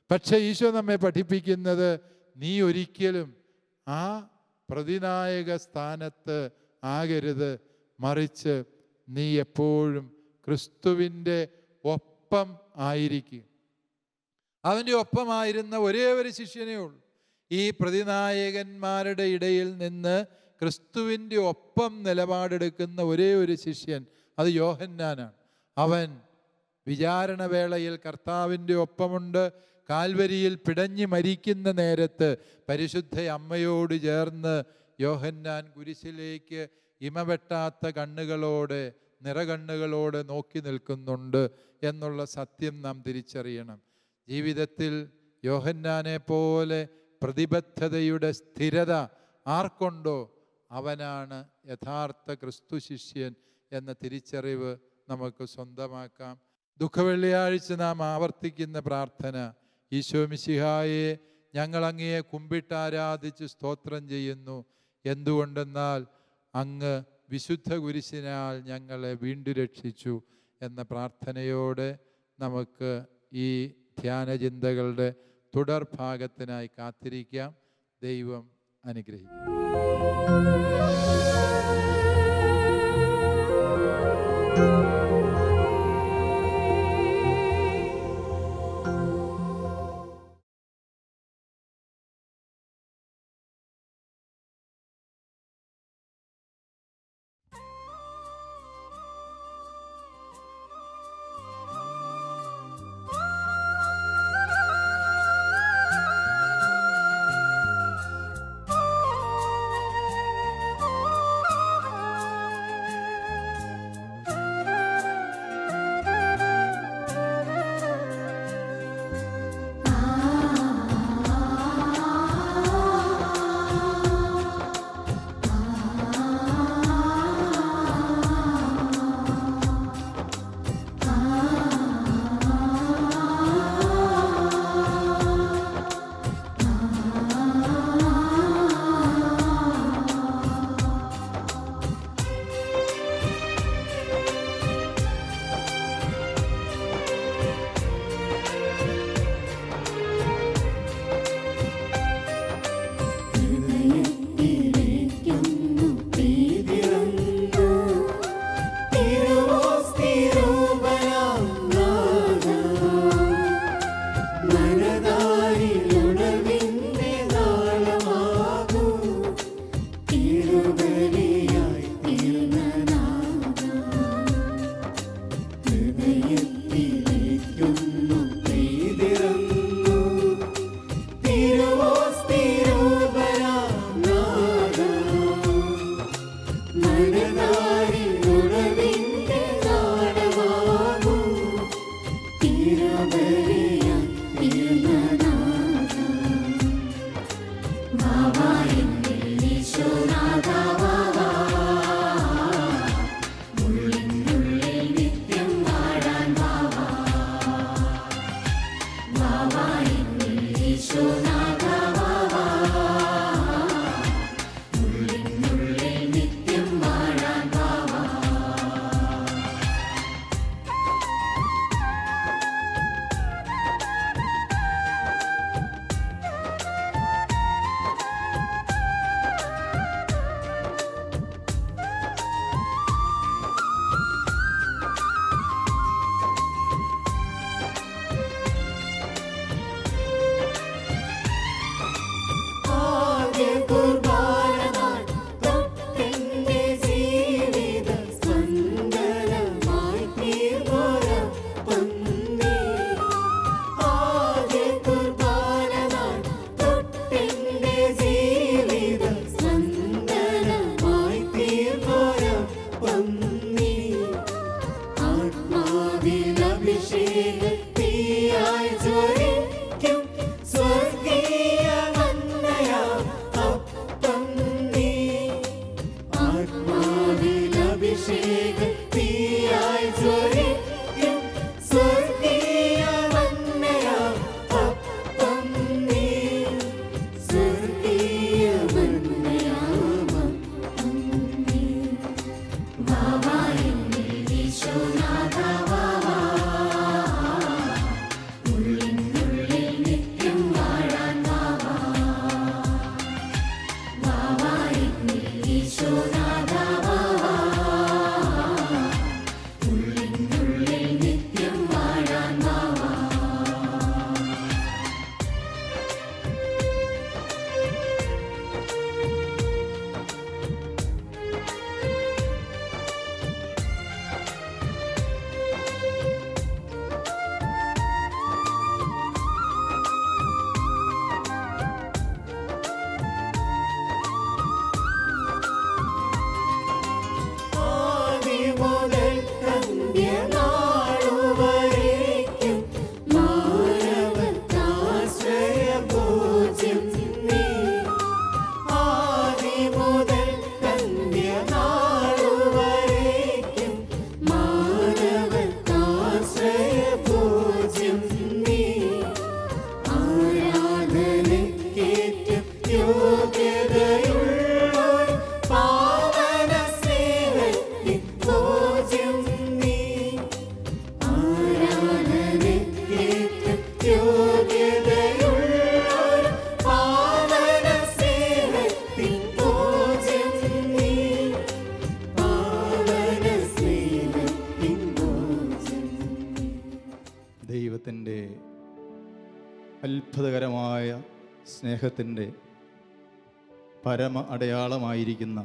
പക്ഷേ ഈശോ നമ്മെ പഠിപ്പിക്കുന്നത്, നീ ഒരിക്കലും ആ പ്രതിനായക സ്ഥാനത്ത് ആകരുത്, മറിച്ച് നീ എപ്പോഴും ക്രിസ്തുവിൻ്റെ ഒപ്പം ആയിരിക്കും. അവൻ്റെ ഒപ്പമായിരുന്ന ഒരേ ഒരു ശിഷ്യനേ ഉള്ളൂ. ഈ പ്രതിനായകന്മാരുടെ ഇടയിൽ നിന്ന് ക്രിസ്തുവിൻ്റെ ഒപ്പം നിലപാടെടുക്കുന്ന ഒരേ ഒരു ശിഷ്യൻ, അത് യോഹന്നാനാണ്. അവൻ വിചാരണവേളയിൽ കർത്താവിൻ്റെ ഒപ്പമുണ്ട്. കാൽവരിയിൽ പിടഞ്ഞു മരിക്കുന്ന നേരത്ത് പരിശുദ്ധ അമ്മയോട് ചേർന്ന് യോഹന്നാൻ കുരിശിലേക്ക് ഇമവെട്ടാത്ത കണ്ണുകളോടെ, നിറകണ്ണുകളോടെ നോക്കി നിൽക്കുന്നുണ്ട് എന്നുള്ള സത്യം നാം തിരിച്ചറിയണം. ജീവിതത്തിൽ യോഹന്നാനെ പോലെ പ്രതിബദ്ധതയുടെ സ്ഥിരത ആർക്കുണ്ടോ അവനാണ് യഥാർത്ഥ ക്രിസ്തു ശിഷ്യൻ എന്ന തിരിച്ചറിവ് നമുക്ക് സ്വന്തമാക്കാം. ദുഃഖവെള്ളിയാഴ്ച നാം ആവർത്തിക്കുന്ന പ്രാർത്ഥന, ഈശോ മിശിഹായെ, ഞങ്ങൾ അങ്ങയെ കുമ്പിട്ടാരാധിച്ച് സ്തോത്രം ചെയ്യുന്നു. എന്തുകൊണ്ടെന്നാൽ അങ്ങ് വിശുദ്ധ കുരിശിനാൽ ഞങ്ങളെ വീണ്ടും രക്ഷിച്ചു എന്ന പ്രാർത്ഥനയോടെ നമുക്ക് ഈ ധ്യാനചിന്തകളുടെ തുടർഭാഗത്തിനായി കാത്തിരിക്കാം. ദൈവം അനുഗ്രഹിക്കും. ദൈവത്തിൻ്റെ അത്ഭുതകരമായ സ്നേഹത്തിൻ്റെ പരമ അടയാളമായിരിക്കുന്ന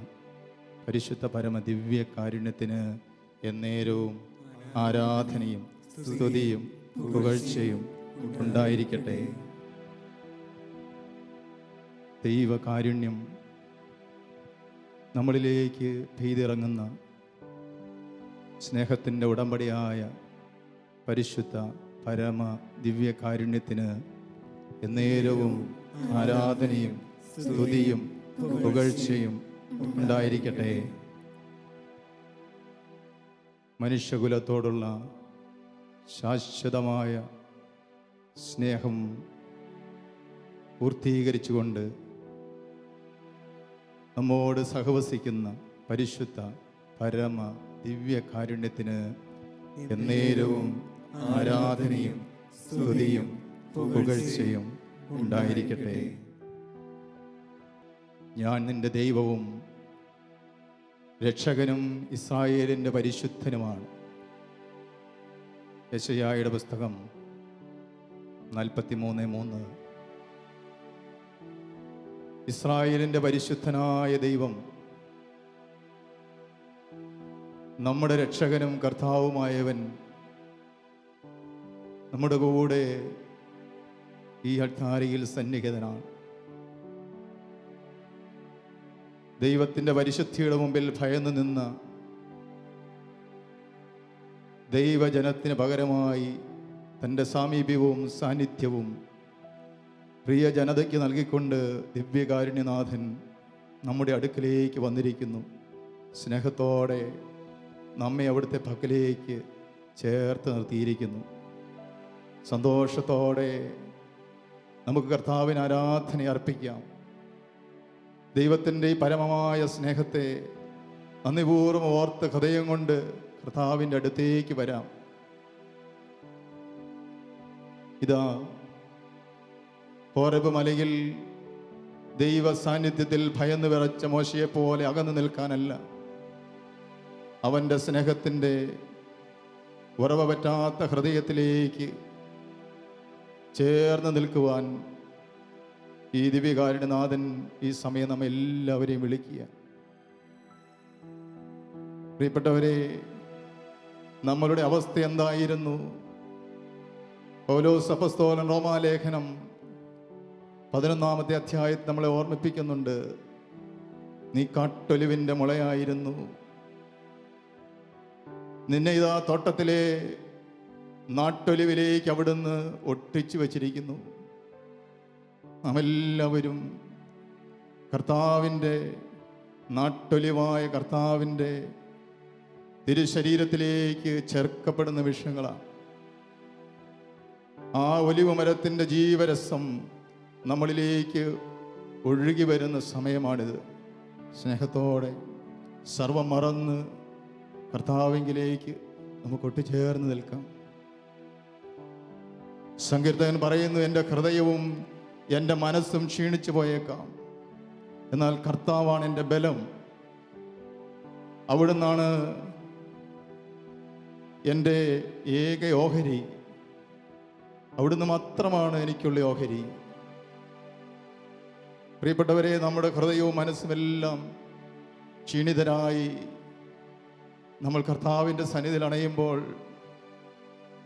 പരിശുദ്ധ പരമ ദിവ്യ കാരുണ്യത്തിന് എന്നേരവും ആരാധനയും സ്തുതിയും പുകഴ്ചയും ഉണ്ടായിരിക്കട്ടെ. ദൈവകാരുണ്യം നമ്മളിലേക്ക് പെയ്തിറങ്ങുന്ന സ്നേഹത്തിൻ്റെ ഉടമ്പടിയായ പരിശുദ്ധ പരമ ദിവ്യ കാരുണ്യത്തിന് എന്നേരവും ആരാധനയും സ്തുതിയും പുകഴ്ചയും ഉണ്ടായിരിക്കട്ടെ. മനുഷ്യകുലത്തോടുള്ള ശാശ്വതമായ സ്നേഹം പൂർത്തീകരിച്ചുകൊണ്ട് നമ്മോട് സഹവസിക്കുന്ന പരിശുദ്ധ പരമ ദിവ്യ കാരുണ്യത്തിന് എന്നേരവും ആരാധനയും സ്തുതിയും പുകഴ്ചയും ഉണ്ടായിരിക്കട്ടെ. ഞാൻ നിന്റെ ദൈവവും രക്ഷകനും ഇസ്രായേലിൻ്റെ പരിശുദ്ധനുമാണ്. യെശയ്യായുടെ പുസ്തകം 43:3. ഇസ്രായേലിൻ്റെ പരിശുദ്ധനായ ദൈവം നമ്മുടെ രക്ഷകനും കർത്താവുമായവൻ നമ്മുടെ കൂടെ ഈ അൾത്താരയിൽ സന്നിഹിതനാണ്. ദൈവത്തിൻ്റെ പരിശുദ്ധിയുടെ മുമ്പിൽ ഭയന്നു നിന്ന ദൈവജനത്തിന് പകരമായി തൻ്റെ സാമീപ്യവും സാന്നിധ്യവും പ്രിയ ജനതയ്ക്ക് നൽകിക്കൊണ്ട് ദിവ്യകാരുണ്യനാഥൻ നമ്മുടെ അടുക്കലേക്ക് വന്നിരിക്കുന്നു. സ്നേഹത്തോടെ നമ്മെ അവിടുത്തെ പക്കലേക്ക് ചേർത്ത് നിർത്തിയിരിക്കുന്നു. സന്തോഷത്തോടെ നമുക്ക് കർത്താവിന് ആരാധന അർപ്പിക്കാം. ദൈവത്തിൻ്റെ ഈ പരമമായ സ്നേഹത്തെ നന്ദിപൂർവ്വം ഓർത്ത് ഹൃദയം കൊണ്ട് കർത്താവിൻ്റെ അടുത്തേക്ക് വരാം. ഇതാ ഹോരേബ് മലയിൽ ദൈവ സാന്നിധ്യത്തിൽ ഭയന്ന് വിറച്ച മോശയെപ്പോലെ അകന്നു നിൽക്കാനല്ല, അവൻ്റെ സ്നേഹത്തിൻ്റെ ഉറവ പറ്റാത്ത ഹൃദയത്തിലേക്ക് ചേർന്ന് നിൽക്കുവാൻ ഈ ദിവ്യകാരുണ്യനാഥൻ ഈ സമയം നമ്മെ എല്ലാവരെയും വിളിക്കുക. പ്രിയപ്പെട്ടവരെ, നമ്മളുടെ അവസ്ഥ എന്തായിരുന്നു? പൗലോസ് അപ്പോസ്തലൻ റോമാലേഖനം 11-ാമത്തെ അധ്യായത്തിൽ നമ്മളെ ഓർമ്മിപ്പിക്കുന്നുണ്ട്. നീ കാട്ടൊലിവിൻ്റെ മുളയായിരുന്നു, നിന്നെ ഇതാ തോട്ടത്തിലെ നാട്ടൊലിവിലേക്ക് അവിടുന്ന് ഒട്ടിച്ചു വച്ചിരിക്കുന്നു. നാം എല്ലാവരും കർത്താവിൻ്റെ നാട്ടൊലിവായ കർത്താവിൻ്റെ തിരുശരീരത്തിലേക്ക് ചേർക്കപ്പെടുന്ന വിഷയങ്ങളാണ്. ആ ഒലിവ് മരത്തിൻ്റെ ജീവരസം നമ്മളിലേക്ക് ഒഴുകി വരുന്ന സമയമാണിത്. സ്നേഹത്തോടെ സർവം മറന്ന് കർത്താവിലേക്ക് നമുക്ക് ഒട്ടിച്ചേർന്ന് നിൽക്കാം. സങ്കീർത്തകൻ പറയുന്നു, എൻ്റെ ഹൃദയവും എൻ്റെ മനസ്സും ക്ഷീണിച്ചു പോയേക്കാം, എന്നാൽ കർത്താവാണ് എൻ്റെ ബലം. അവിടുന്നാണ് എൻ്റെ ഏക ഓഹരി. അവിടുന്ന് മാത്രമാണ് എനിക്കുള്ള ഓഹരി. പ്രിയപ്പെട്ടവരെ, നമ്മുടെ ഹൃദയവും മനസ്സുമെല്ലാം ക്ഷീണിതരായി നമ്മൾ കർത്താവിൻ്റെ സന്നിധിയിൽ അണയുമ്പോൾ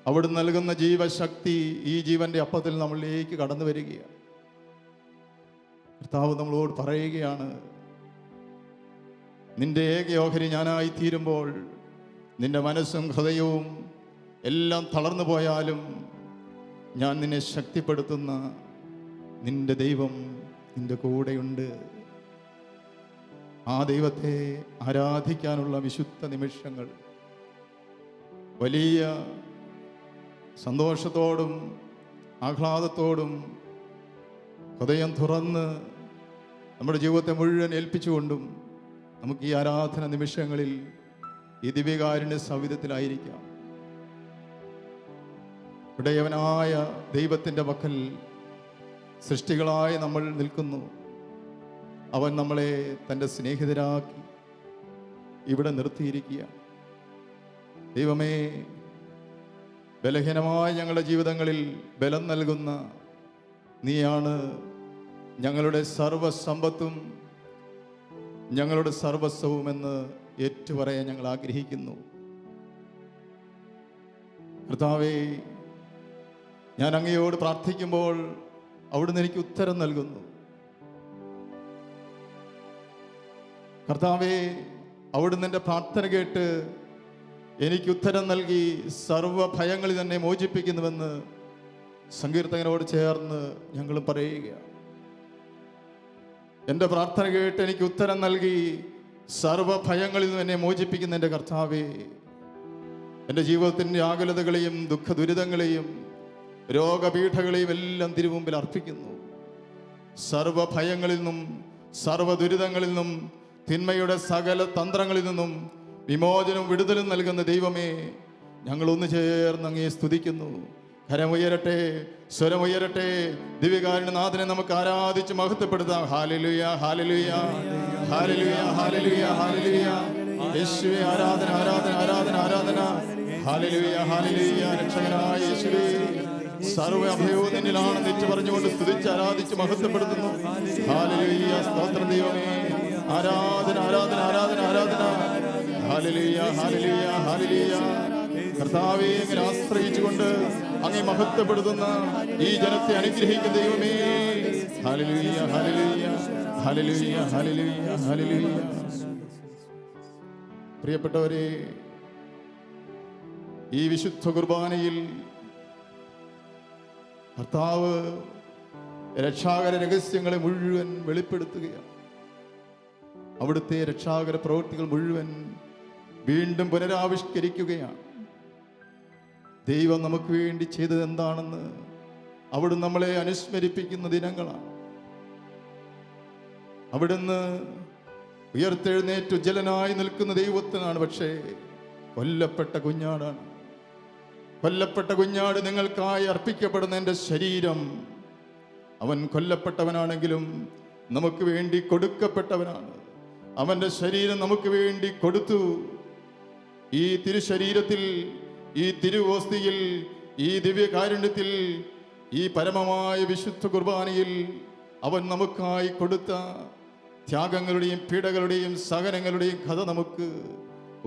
അവിടുന്ന് നൽകുന്ന ജീവശക്തി ഈ ജീവൻ്റെ അപ്പത്തിൽ നമ്മളിലേക്ക് കടന്നു വരികയാണ്. കർത്താവ് നമ്മളോട് പറയുകയാണ്, നിന്റെ ഏക ഓഹരി ഞാനായി തീരുമ്പോൾ നിന്റെ മനസ്സും ഹൃദയവും എല്ലാം തളർന്നു പോയാലും ഞാൻ നിന്നെ ശക്തിപ്പെടുത്തുന്ന നിന്റെ ദൈവം നിന്റെ കൂടെയുണ്ട്. ആ ദൈവത്തെ ആരാധിക്കാനുള്ള വിശുദ്ധ നിമിഷങ്ങൾ വലിയ സന്തോഷത്തോടും ആഹ്ലാദത്തോടും ഹൃദയം തുറന്ന് നമ്മുടെ ജീവിതത്തെ മുഴുവൻ ഏൽപ്പിച്ചുകൊണ്ടും നമുക്ക് ഈ ആരാധന നിമിഷങ്ങളിൽ ഈ ദിവ്യകാരുണ്യ സവിധത്തിലായിരിക്കാം. ഇടയവനായ ദൈവത്തിൻ്റെ പക്കൽ സൃഷ്ടികളായി നമ്മൾ നിൽക്കുന്നു. അവൻ നമ്മളെ തൻ്റെ സ്നേഹിതരാക്കി ഇവിടെ നിർത്തിയിരിക്കുക. ദൈവമേ, ബലഹീനമായ ഞങ്ങളുടെ ജീവിതങ്ങളിൽ ബലം നൽകുന്ന നീയാണ് ഞങ്ങളുടെ സർവസമ്പത്തും ഞങ്ങളുടെ സർവസ്വവുമെന്ന് ഏറ്റുപറയാൻ ഞങ്ങൾ ആഗ്രഹിക്കുന്നു. കർത്താവേ, ഞാൻ അങ്ങയോട് പ്രാർത്ഥിക്കുമ്പോൾ അവിടുന്ന് എനിക്ക് ഉത്തരം നൽകുന്നു. കർത്താവേ, അവിടുന്ന് എൻ്റെ പ്രാർത്ഥന കേട്ട് എനിക്ക് ഉത്തരം നൽകി സർവ ഭയങ്ങളിൽ തന്നെ മോചിപ്പിക്കുന്നുവെന്ന് സങ്കീർത്തകനോട് ചേർന്ന് ഞങ്ങൾ പറയുകയാണ്. എൻ്റെ പ്രാർത്ഥന കേട്ട് എനിക്ക് ഉത്തരം നൽകി സർവ ഭയങ്ങളിൽ നിന്ന് എന്നെ മോചിപ്പിക്കുന്ന എൻ്റെ കർത്താവേ, എൻ്റെ ജീവിതത്തിൻ്റെ ആകുലതകളെയും ദുഃഖ ദുരിതങ്ങളെയും രോഗപീഠകളെയും എല്ലാം തിരുമുമ്പിൽ അർപ്പിക്കുന്നു. സർവ ഭയങ്ങളിൽ നിന്നും സർവ ദുരിതങ്ങളിൽ നിന്നും തിന്മയുടെ സകല തന്ത്രങ്ങളിൽ നിന്നും വിമോചനവും വിടുതലും നൽകുന്ന ദൈവമേ, ഞങ്ങൾ ഒന്ന് ചേർന്ന് അങ്ങയെ സ്തുതിക്കുന്നു. കരമുയരട്ടെ, സ്വരമുയരട്ടെ, ദിവ്യകാരുണ്യനാഥനെ നമുക്ക് ആരാധിച്ച് മഹത്വപ്പെടുത്താം. ഹല്ലേലൂയ, ഹല്ലേലൂയ, ഹല്ലേലൂയ, ഹല്ലേലൂയ, ഹല്ലേലൂയ. യേശുവേ, ആരാധന, ആരാധന, ആരാധന, ആരാധന. ഹല്ലേലൂയ, ഹല്ലേലൂയ. രക്ഷകനായ യേശുവേ, സർവ്വ അഭയവും നിന്നിലാണെന്ന് ഏറ്റു പറഞ്ഞുകൊണ്ട് സ്തുതിച്ച് ആരാധിച്ച് മഹത്വപ്പെടുത്തുന്നു. ഹല്ലേലൂയ, സ്തോത്രം ദൈവമേ. ആരാധന, ആരാധന, ആരാധന, ആരാധന. ഹല്ലേലൂയ, ഹല്ലേലൂയ, ഹല്ലേലൂയ. കർത്താവേ, അങ്ങനെ ആശ്രയിച്ചുകൊണ്ട് അങ്ങേ മഹത്വപ്പെടുത്തുന്ന ഈ ജനത്തെ അനുഗ്രഹിക്കുന്ന ദൈവമേ. ഹല്ലേലൂയ, ഹല്ലേലൂയ, ഹല്ലേലൂയ, ഹല്ലേലൂയ, ഹല്ലേലൂയ. പ്രിയപ്പെട്ടവരെ, ഈ വിശുദ്ധ കുർബാനയിൽ കർത്താവ് രക്ഷാകര രഹസ്യങ്ങളെ മുഴുവൻ വെളിപ്പെടുത്തുകയാണ്. അവിടുത്തെ രക്ഷാകര പ്രവൃത്തികൾ മുഴുവൻ വീണ്ടും പുനരാവിഷ്കരിക്കുകയാണ്. ദൈവം നമുക്ക് വേണ്ടി ചെയ്തത് എന്താണെന്ന് അവിടുന്ന് നമ്മളെ അനുസ്മരിപ്പിക്കുന്ന ദിനങ്ങളാണ്. അവിടുന്ന് ഉയർത്തെഴുന്നേറ്റ് ഉജ്ജ്വലനായി നിൽക്കുന്ന ദൈവത്തിനാണ്, പക്ഷേ കൊല്ലപ്പെട്ട കുഞ്ഞാടാണ്. കൊല്ലപ്പെട്ട കുഞ്ഞാട് നിങ്ങൾക്കായി അർപ്പിക്കപ്പെടുന്ന എൻ്റെ ശരീരം. അവൻ കൊല്ലപ്പെട്ടവനാണെങ്കിലും നമുക്ക് വേണ്ടി കൊടുക്കപ്പെട്ടവനാണ്. അവൻ്റെ ശരീരം നമുക്ക് വേണ്ടി കൊടുത്തു. ഈ തിരുശരീരത്തിൽ, ഈ തിരുവോസ്തിയിൽ, ഈ ദിവ്യകാരുണ്യത്തിൽ, ഈ പരമമായ വിശുദ്ധ കുർബാനയിൽ അവൻ നമുക്കായി കൊടുത്ത ത്യാഗങ്ങളുടെയും പീഡകളുടെയും സഹനങ്ങളുടെയും കഥ നമുക്ക്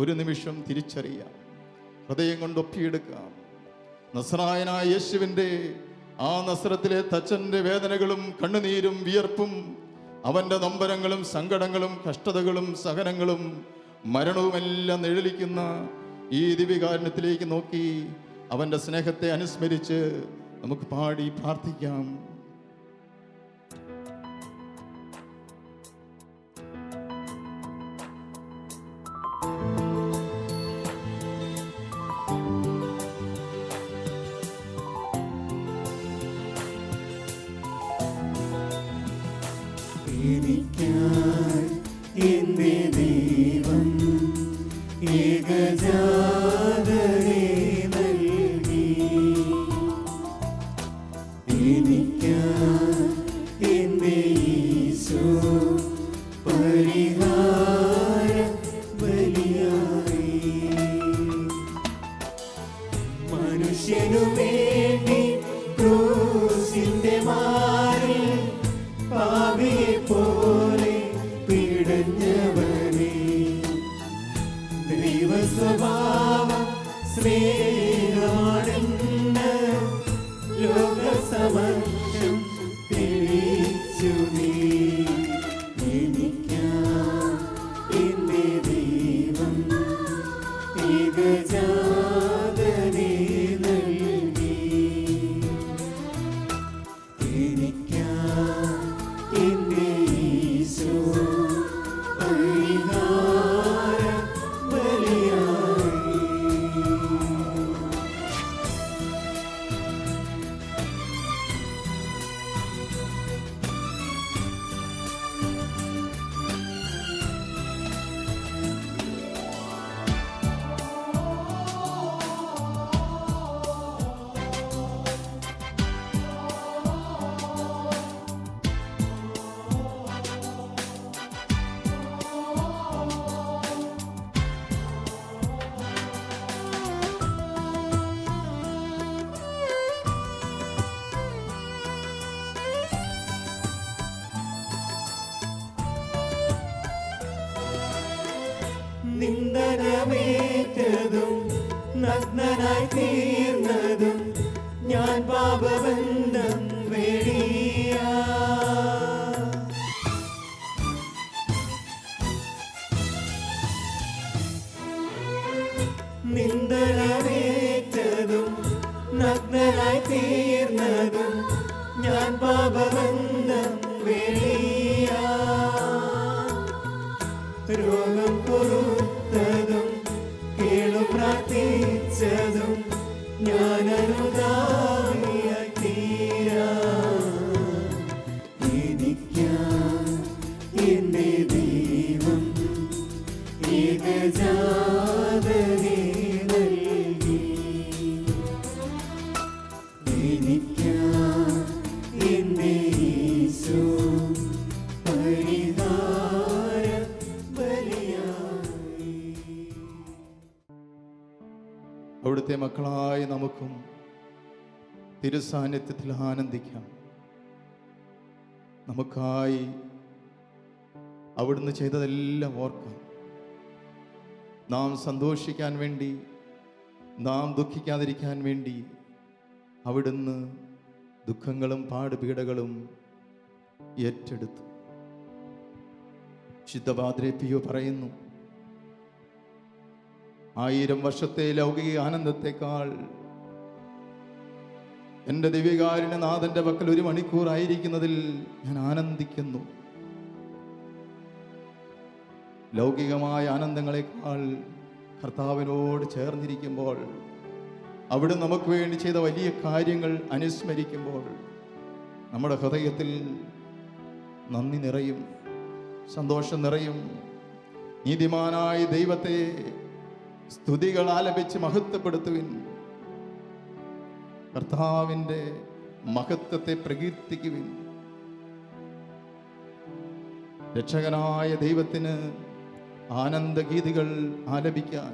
ഒരു നിമിഷം തിരിച്ചറിയാം, ഹൃദയം കൊണ്ട് ഒപ്പിയെടുക്കാം. നസ്രായനായ യേശുവിൻ്റെ ആ നസ്രത്തിലെ തച്ചൻ്റെ വേദനകളും കണ്ണുനീരും വിയർപ്പും അവൻ്റെ നൊമ്പരങ്ങളും സങ്കടങ്ങളും കഷ്ടതകളും സഹനങ്ങളും മരണവുമെല്ലാം നിഴലിക്കുന്ന ഈ ദിവ്യകാരുണ്യത്തിലേക്ക് നോക്കി അവൻ്റെ സ്നേഹത്തെ അനുസ്മരിച്ച് നമുക്ക് പാടി പ്രാർത്ഥിക്കാം. എന്റെ ദൈവം ഏകജാതനെ നൽകി, എനിക്കായി എന്റെ യേശു പരിഹാര ബലിയായി. നിറഞ്ഞവനേ, ദൈവസ്വഭാവം സ്നേഹമാണെന്ന് ലോകസമക്ഷം തെളിയിച്ചു നീ. എനിക്കായി എന്റെ ദൈവം ഏകജാതനെ നൽകി. എനിക്കായി എന്റെ ഈശോ പരിഹാര ബലിയായി. നിന്ദനമേറ്റതും നഗ്നനായി തീർന്നതും ഞാൻ പാപബന്ധം വെടിയ. നിന്ദനമേറ്റതും നഗ്നനായി തീർന്നതും ഞാൻ പാപബന്ധം വെടിയ. രോഗം പൊറുത്തതും കേളു പ്രാർത്ഥിച്ചതും ഞാൻ അനുദാനിയായി തീരാ. എനിക്കായി എന്റെ ദൈവം ഏകജാതനെ നൽകി. എനിക്കായി എന്റെ ഈശോ പരിഹാര ബലിയായി. അവിടുത്തെ മക്കളായ നമുക്കും തിരുസാന്നിധ്യത്തിൽ ആനന്ദിക്കാം. നമുക്കായി അവിടുന്ന് ചെയ്തതെല്ലാം ഓർക്കാം. നാം സന്തോഷിക്കാൻ വേണ്ടി, നാം ദുഃഖിക്കാതിരിക്കാൻ വേണ്ടി അവിടുന്ന് ദുഃഖങ്ങളും പാടുപീഡകളും ഏറ്റെടുത്തു. വിശുദ്ധ പാദ്രി പിയോ പറയുന്നു, 1000 വർഷത്തെ ലൗകിക ആനന്ദത്തെക്കാൾ എൻ്റെ ദിവ്യകാരുണ്യ നാഥന്റെ പക്കൽ 1 മണിക്കൂറായിരിക്കുന്നതിൽ ഞാൻ ആനന്ദിക്കുന്നു. ലൗകികമായ ആനന്ദങ്ങളെക്കാൾ കർത്താവിനോട് ചേർന്നിരിക്കുമ്പോൾ, അവിടെ നമുക്ക് വേണ്ടി ചെയ്ത വലിയ കാര്യങ്ങൾ അനുസ്മരിക്കുമ്പോൾ നമ്മുടെ ഹൃദയത്തിൽ നന്ദി നിറയും, സന്തോഷം നിറയും. നീതിമാനായ ദൈവത്തെ സ്തുതികൾ ആലപിച്ച് മഹത്വപ്പെടുത്തുവിൻ. കർത്താവിൻ്റെ മഹത്വത്തെ പ്രകീർത്തിക്കുവിൻ. രക്ഷകനായ ദൈവത്തിന് ആനന്ദഗീതികൾ ആലപിക്കാൻ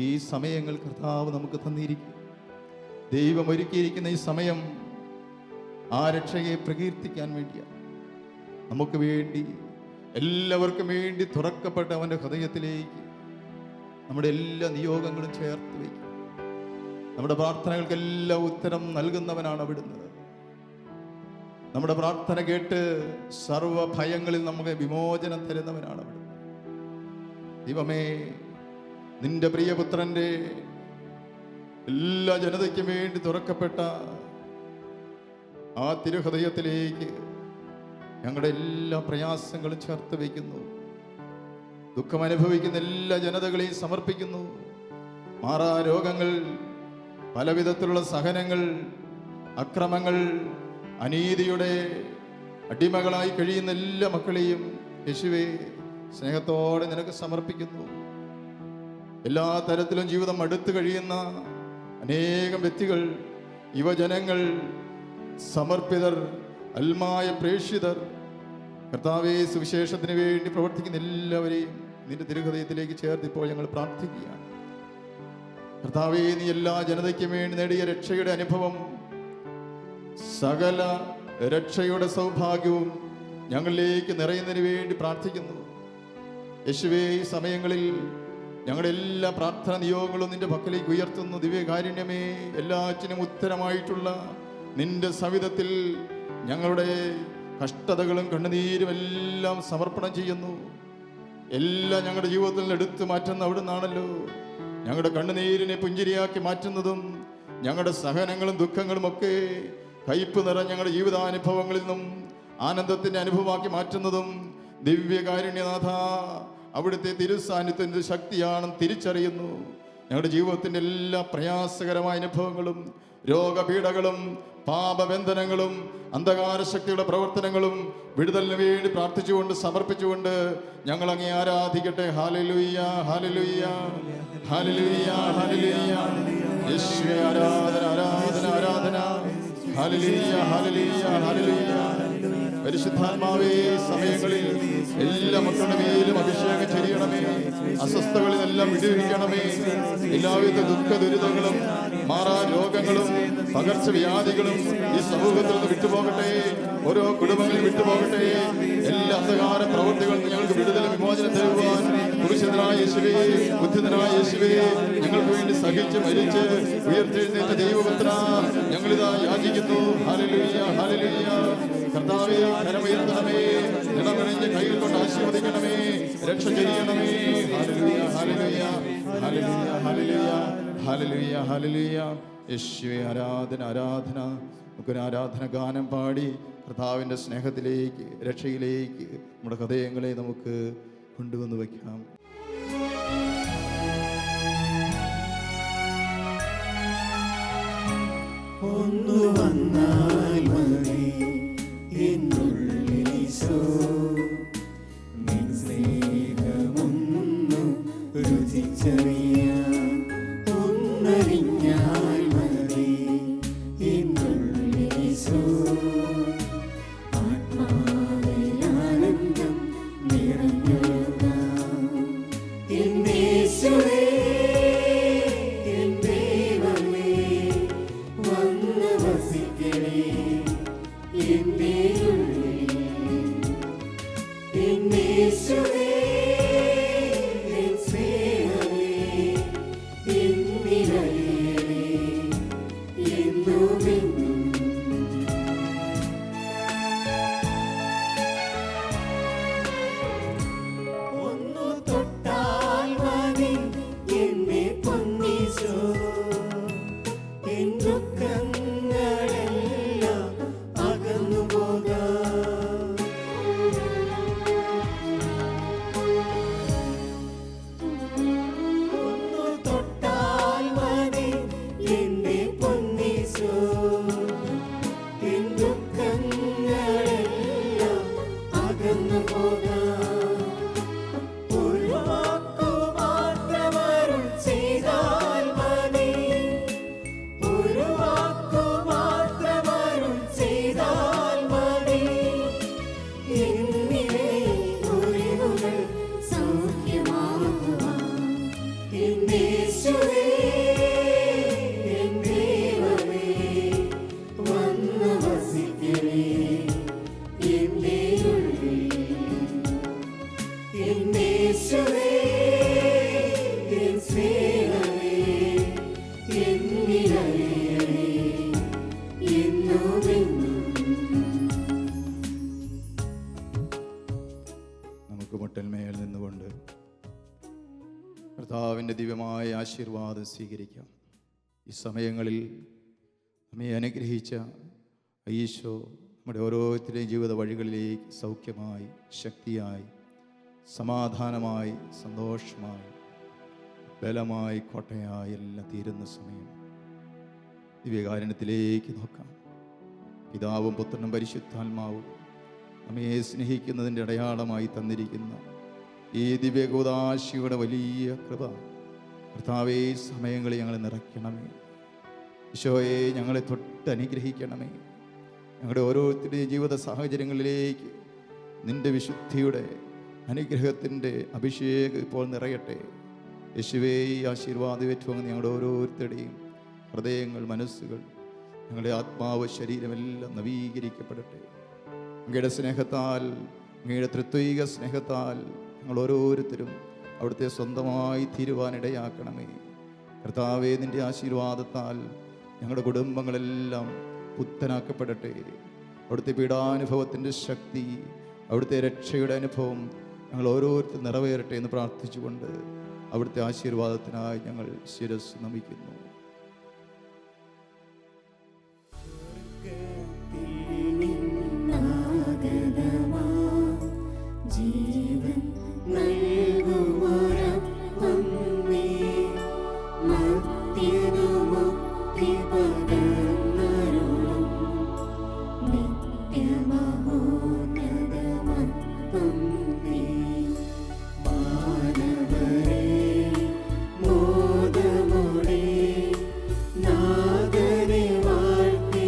ഈ സമയങ്ങൾ കർത്താവ് നമുക്ക് തന്നിരിക്കും. ദൈവം ഒരുക്കിയിരിക്കുന്ന ഈ സമയം ആ രക്ഷയെ പ്രകീർത്തിക്കാൻ വേണ്ടിയാണ്. നമുക്ക് വേണ്ടി, എല്ലാവർക്കും വേണ്ടി തുറക്കപ്പെട്ട അവൻ്റെ ഹൃദയത്തിലേക്ക് നമ്മുടെ എല്ലാ നിയോഗങ്ങളും ചേർത്ത് വയ്ക്കും. നമ്മുടെ പ്രാർത്ഥനകൾക്കെല്ലാം ഉത്തരം നൽകുന്നവനാണ് അവിടുന്ന്. നമ്മുടെ പ്രാർത്ഥന കേട്ട് സർവ ഭയങ്ങളിൽ നമുക്ക് വിമോചനം തരുന്നവനാണ് അവിടുന്ന്. ദൈവമേ, നിന്റെ പ്രിയപുത്രന്റെ എല്ലാ ജനതയ്ക്കും വേണ്ടി തുറക്കപ്പെട്ട ആ തിരുഹൃദയത്തിലേക്ക് ഞങ്ങളുടെ എല്ലാ പ്രയാസങ്ങളും ചേർത്ത് വയ്ക്കുന്നു. ദുഃഖം അനുഭവിക്കുന്ന എല്ലാ ജനതകളെയും സമർപ്പിക്കുന്നു. മാറാ രോഗങ്ങൾ, പലവിധത്തിലുള്ള സഹനങ്ങൾ, അക്രമങ്ങൾ, അനീതിയുടെ അടിമകളായി കഴിയുന്ന എല്ലാ മക്കളെയും യേശുവേ സ്നേഹത്തോടെ നിനക്ക് സമർപ്പിക്കുന്നു. എല്ലാ തരത്തിലും ജീവിതം അടുത്ത് കഴിയുന്ന അനേകം വ്യക്തികൾ, യുവജനങ്ങൾ, സമർപ്പിതർ, അൽമായ പ്രേക്ഷിതർ, കർത്താവേ സുവിശേഷത്തിന് വേണ്ടി പ്രവർത്തിക്കുന്ന എല്ലാവരെയും നിന്റെ തിരുഹൃദയത്തിലേക്ക് ചേർത്ത് ഇപ്പോൾ ഞങ്ങൾ പ്രാർത്ഥിക്കുകയാണ്. കർത്താവേ, നീ എല്ലാ ജനതയ്ക്കും വേണ്ടി നേടിയ രക്ഷയുടെ അനുഭവം, സകല രക്ഷയുടെ സൗഭാഗ്യവും ഞങ്ങളിലേക്ക് നിറയുന്നതിന് വേണ്ടി പ്രാർത്ഥിക്കുന്നു. യേശുവേ, ഈ സമയങ്ങളിൽ ഞങ്ങളുടെ എല്ലാ പ്രാർത്ഥന നിയോഗങ്ങളും നിന്റെ പക്കലേക്ക് ഉയർത്തുന്നു. ദിവ്യകാരുണ്യമേ, എല്ലാറ്റിനും ഉത്തരമായിട്ടുള്ള നിന്റെ സവിധത്തിൽ ഞങ്ങളുടെ കഷ്ടതകളും കണ്ണുനീരും എല്ലാം സമർപ്പണം ചെയ്യുന്നു. എല്ലാം ഞങ്ങളുടെ ജീവിതത്തിൽ നിന്ന് എടുത്തു മാറ്റുന്ന അവിടെ നിന്നാണല്ലോ. ഞങ്ങളുടെ കണ്ണുനീരിനെ പുഞ്ചിരിയാക്കി മാറ്റുന്നതും ഞങ്ങളുടെ സഹനങ്ങളും ദുഃഖങ്ങളും ഒക്കെ കയ്പ് നിറഞ്ഞ ഞങ്ങളുടെ ജീവിതാനുഭവങ്ങളിൽ നിന്നും ആനന്ദത്തിൻ്റെ അനുഭവമാക്കി മാറ്റുന്നതും ദിവ്യകാരുണ്യനാഥ അവിടുത്തെ തിരുസാന്നിധ്യത്തിൻ്റെ ശക്തിയാണെന്ന് തിരിച്ചറിയുന്നു. ഞങ്ങളുടെ ജീവിതത്തിൻ്റെ എല്ലാ പ്രയാസകരമായ അനുഭവങ്ങളും രോഗപീഠകളും പാപബന്ധനങ്ങളും അന്ധകാര ശക്തിയുടെ പ്രവർത്തനങ്ങളും വിടുതലിന് വേണ്ടി പ്രാർത്ഥിച്ചുകൊണ്ട് സമർപ്പിച്ചുകൊണ്ട് ഞങ്ങൾ അങ്ങേ ആരാധിക്കട്ടെ. ഹല്ലേലൂയ, ഹല്ലേലൂയ, ഹല്ലേലൂയ, ഹല്ലേലൂയ. യേശുവേ, ആരാധന, ആരാധന, ആരാധന. ഹല്ലേലൂയ, ഹല്ലേലൂയ, ഹല്ലേലൂയ. പരിശുദ്ധാത്മാവേ, സമയങ്ങളിൽ എല്ലാ മക്കളുടെ മേലും അഭിഷേകം ചെയ്യണമേ. അസ്വസ്ഥകളിൽ എല്ലാം വിടുവിക്കണമേ. എല്ലാവിധ ദുഃഖ ദുരിതങ്ങളും മാറാ രോഗങ്ങളും പകർച്ചവ്യാധികളും ഈ സമൂഹത്തിൽ നിന്ന് വിട്ടുപോകട്ടെ. ഓരോ കുടുംബങ്ങളിൽ വിട്ടുപോകട്ടെ. എല്ലാ അന്ധകാര പ്രവൃത്തികളിൽ ഞങ്ങൾക്ക് വിടുതൽ വിമോചനം തരുവാൻ പുരുഷനായ യേശുവേ, ബുദ്ധിതനായ യേശുവേ, ഞങ്ങൾക്ക് വേണ്ടി സഹിച്ച് മരിച്ച് ഉയർത്തെഴുന്നേറ്റ ദൈവപുത്ര ഞങ്ങളിതാ യാചിക്കുന്നു. Hallelujah, hallelujah. കർത്താവേ, കരമുയർത്തണമേ. നിറമണിഞ്ഞ് കൈകൾ കൊണ്ട് ആശീർവദിക്കണമേ. രക്ഷ ചെയ്യണമേ. ഹല്ലേലൂയ, ഹല്ലേലൂയ, ഹല്ലേലൂയ, ഹല്ലേലൂയ, ഹല്ലേലൂയ, ഹല്ലേലൂയ. യേശുവേ, ആരാധന, ആരാധന. നമുക്കൊരു ആരാധന ഗാനം പാടി കർത്താവിൻ്റെ സ്നേഹത്തിലേക്ക്, രക്ഷയിലേക്ക് നമ്മുടെ ഹൃദയങ്ങളെ നമുക്ക് കൊണ്ടുവന്ന് വയ്ക്കാം. ഒന്നു വന്നാൽ മതി എന്നുള്ളിലീശോ, നിൻ സ്നേഹമൊന്നു രുചിച്ചറിയാൻ. ഒന്നറിഞ്ഞാൽ മതി എന്നുള്ളിലീശോ, ആത്മാവിലാനന്ദം നിറഞ്ഞൊഴുകാം. എന്നേശുവേ, എൻ ദൈവമേ, വന്ന് വസിക്കണേ എന്റെ ഉള്ളിൽ. എന്നേശുവേ, എൻ സ്നേഹമേ, എൻ നിഴലേ, എന്നുമെന്നും. ഒന്നു തൊട്ടാൽ മതി എന്നെ പൊന്നീശോ, എൻ ദുഃഖങ്ങളെല്ലാം അകന്നു പോകാം. ഒന്നു തൊട്ടാൽ മതി എന്നെ പൊന്നീശോ, എൻ ദുഃഖങ്ങളെല്ലാം അകന്നു പോകാം. ഒരു വാക്കു മാത്രമരുൾ ചെയ്താൽ മതി, ഒരു വാക്കു മാത്രമരുൾ ചെയ്താൽ മതി, എന്നിലെ മുറിവുകൾ സൗഖ്യമാകുവാൻ. എന്നേശുവേ, എൻ ദൈവമേ, വന്നു വസിക്കണേ എന്റെ ഉള്ളിൽ. എന്നേശുവേ, എൻ സ്നേഹമേ, എൻ നിഴലേ, എന്നുമെന്നും. നമുക്ക് മുട്ടന്മേൽ നിന്നുകൊണ്ട് കർത്താവിൻ്റെ ദിവ്യമായ ആശീർവാദം സ്വീകരിക്കാം. ഈ സമയങ്ങളിൽ നമ്മെ അനുഗ്രഹിച്ച ഈശോ നമ്മുടെ ഓരോരുത്തരുടെയും ജീവിത വഴികളിലേക്ക് സൗഖ്യമായി, ശക്തിയായി, സമാധാനമായി, സന്തോഷമായി, ബലമായി, കോട്ടയായി എല്ലാം തീരുന്ന സമയം ദിവ്യകാരുണ്യത്തിലേക്ക് നോക്കാം. പിതാവും പുത്രനും പരിശുദ്ധാത്മാവും നമ്മെ സ്നേഹിക്കുന്നതിൻ്റെ അടയാളമായി തന്നിരിക്കുന്ന ഈ ദിവ്യകൂദാശിയുടെ വലിയ കൃപ കർത്താവേ, സമയങ്ങളിൽ ഞങ്ങളെ നിറയ്ക്കണമേ. ഈശോയെ, ഞങ്ങളെ തൊട്ട് അനുഗ്രഹിക്കണമേ. ഞങ്ങളുടെ ഓരോരുത്തരുടെയും ജീവിത സാഹചര്യങ്ങളിലേക്ക് നിൻ്റെ വിശുദ്ധിയുടെ അനുഗ്രഹത്തിൻ്റെ അഭിഷേകം ഇപ്പോൾ നിറയട്ടെ. യേശുവേ, ഈ ആശീർവാദം ഏറ്റുവാങ്ങുന്ന ഞങ്ങളുടെ ഓരോരുത്തരുടെയും ഹൃദയങ്ങൾ, മനസ്സുകൾ, ഞങ്ങളുടെ ആത്മാവ്, ശരീരമെല്ലാം നവീകരിക്കപ്പെടട്ടെ. അങ്ങയുടെ സ്നേഹത്താൽ, അങ്ങയുടെ ത്രിത്വൈക സ്നേഹത്താൽ ഞങ്ങൾ ഓരോരുത്തരും അവിടുത്തെ സ്വന്തമായി തീരുവാനിടയാക്കണമേ. കർത്താവേ, നിൻ്റെ ആശീർവാദത്താൽ ഞങ്ങളുടെ കുടുംബങ്ങളെല്ലാം പുത്തനാക്കപ്പെടട്ടെ. അവിടുത്തെ പീഡാനുഭവത്തിൻ്റെ ശക്തി, അവിടുത്തെ രക്ഷയുടെ അനുഭവം ഞങ്ങൾ ഓരോരുത്തരും നിറവേറട്ടെ എന്ന് പ്രാർത്ഥിച്ചുകൊണ്ട് അവിടുത്തെ ആശീർവാദത്തിനായി ഞങ്ങൾ ശിരസ് നമിക്കുന്നു. ജീവൻ നൽകുമൊരപ്പം നീ, മർത്യനു മുക്തി പകർന്നരുളും നിത്യമഹോന്നതമപ്പം നീ. മാനവരേ, മോദമോടെ നാഥനെ വാഴ്ത്തി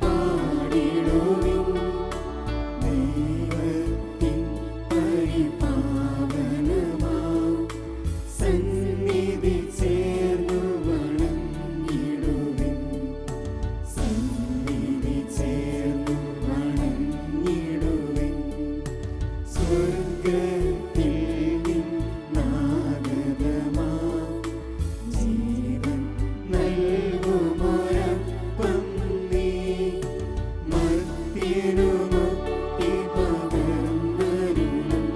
പാടിടുവിൻ. ദൈവത്തിൻ പരിപാവനമാം സന്നിധി ചേർന്നു വണങ്ങിടുവിൻ. സന്നിധി ചേർന്നു വണങ്ങിടുവിൻ. സ്വർഗ്ഗത്തിൽ നിന്നാഗതമാം ജീവൻ നൽകുമൊരപ്പം നീ, മർത്യനു മുക്തി പകർന്നരുളും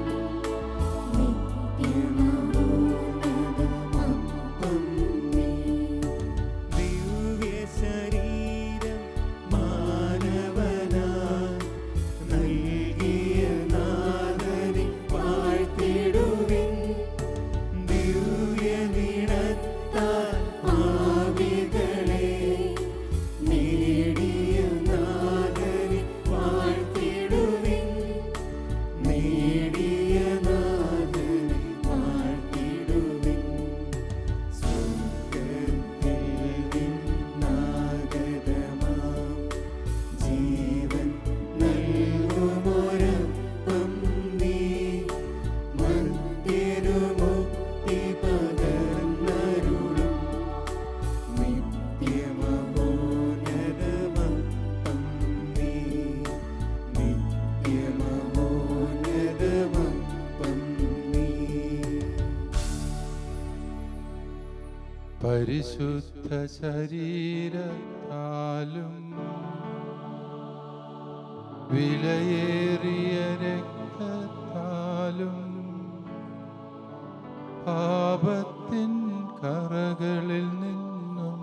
നിത്യമഹോന്നതമപ്പം നീ. ദിവ്യശരീരം മാനവനായി നൽകിയ നാഥനെ വാഴ്ത്തിടുവിൻ. ദിവ്യനിണത്താൽ പാപികളെ നേടിയ നാഥനെ വാഴ്ത്തിടുവിൻ. നേടിയ നാഥനെ വാഴ്ത്തിടുവിൻ. സ്വർഗ്ഗത്തിൽ നിന്നാഗതമാം ജീവൻ നൽകുമൊരപ്പം നീ, മർത്യനു മുക്തി പകർന്നരുളും നിത്യമഹോന്നതമപ്പം നീ. നിത്യമഹോന്നതമപ്പം നീ. പരിശുദ്ധ ശരീരത്താലും വിലയേറിയ രക്തത്താലും പാപത്തിൻ കറകളിൽ നിന്നും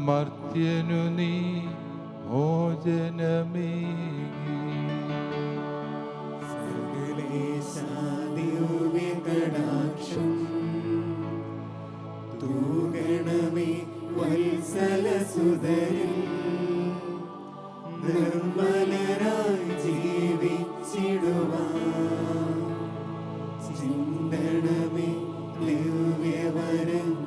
മർത്യനു നീ മോചനമേകി. സകലേശാദിവ്യകടാക്ഷം തൂകണമേ വത്സലസുതരിൽ. നിർമ്മലരായി ജീവിച്ചിടുവാൻ ചിന്തണമേ ദിവ്യവരങ്ങൾ.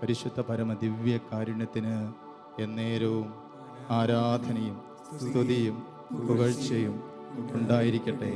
പരിശുദ്ധ പരമദിവ്യ കാരുണ്യത്തിന് എന്നേരവും ആരാധനയും സ്തുതിയും പുകഴ്ചയും ഉണ്ടായിരിക്കട്ടെ.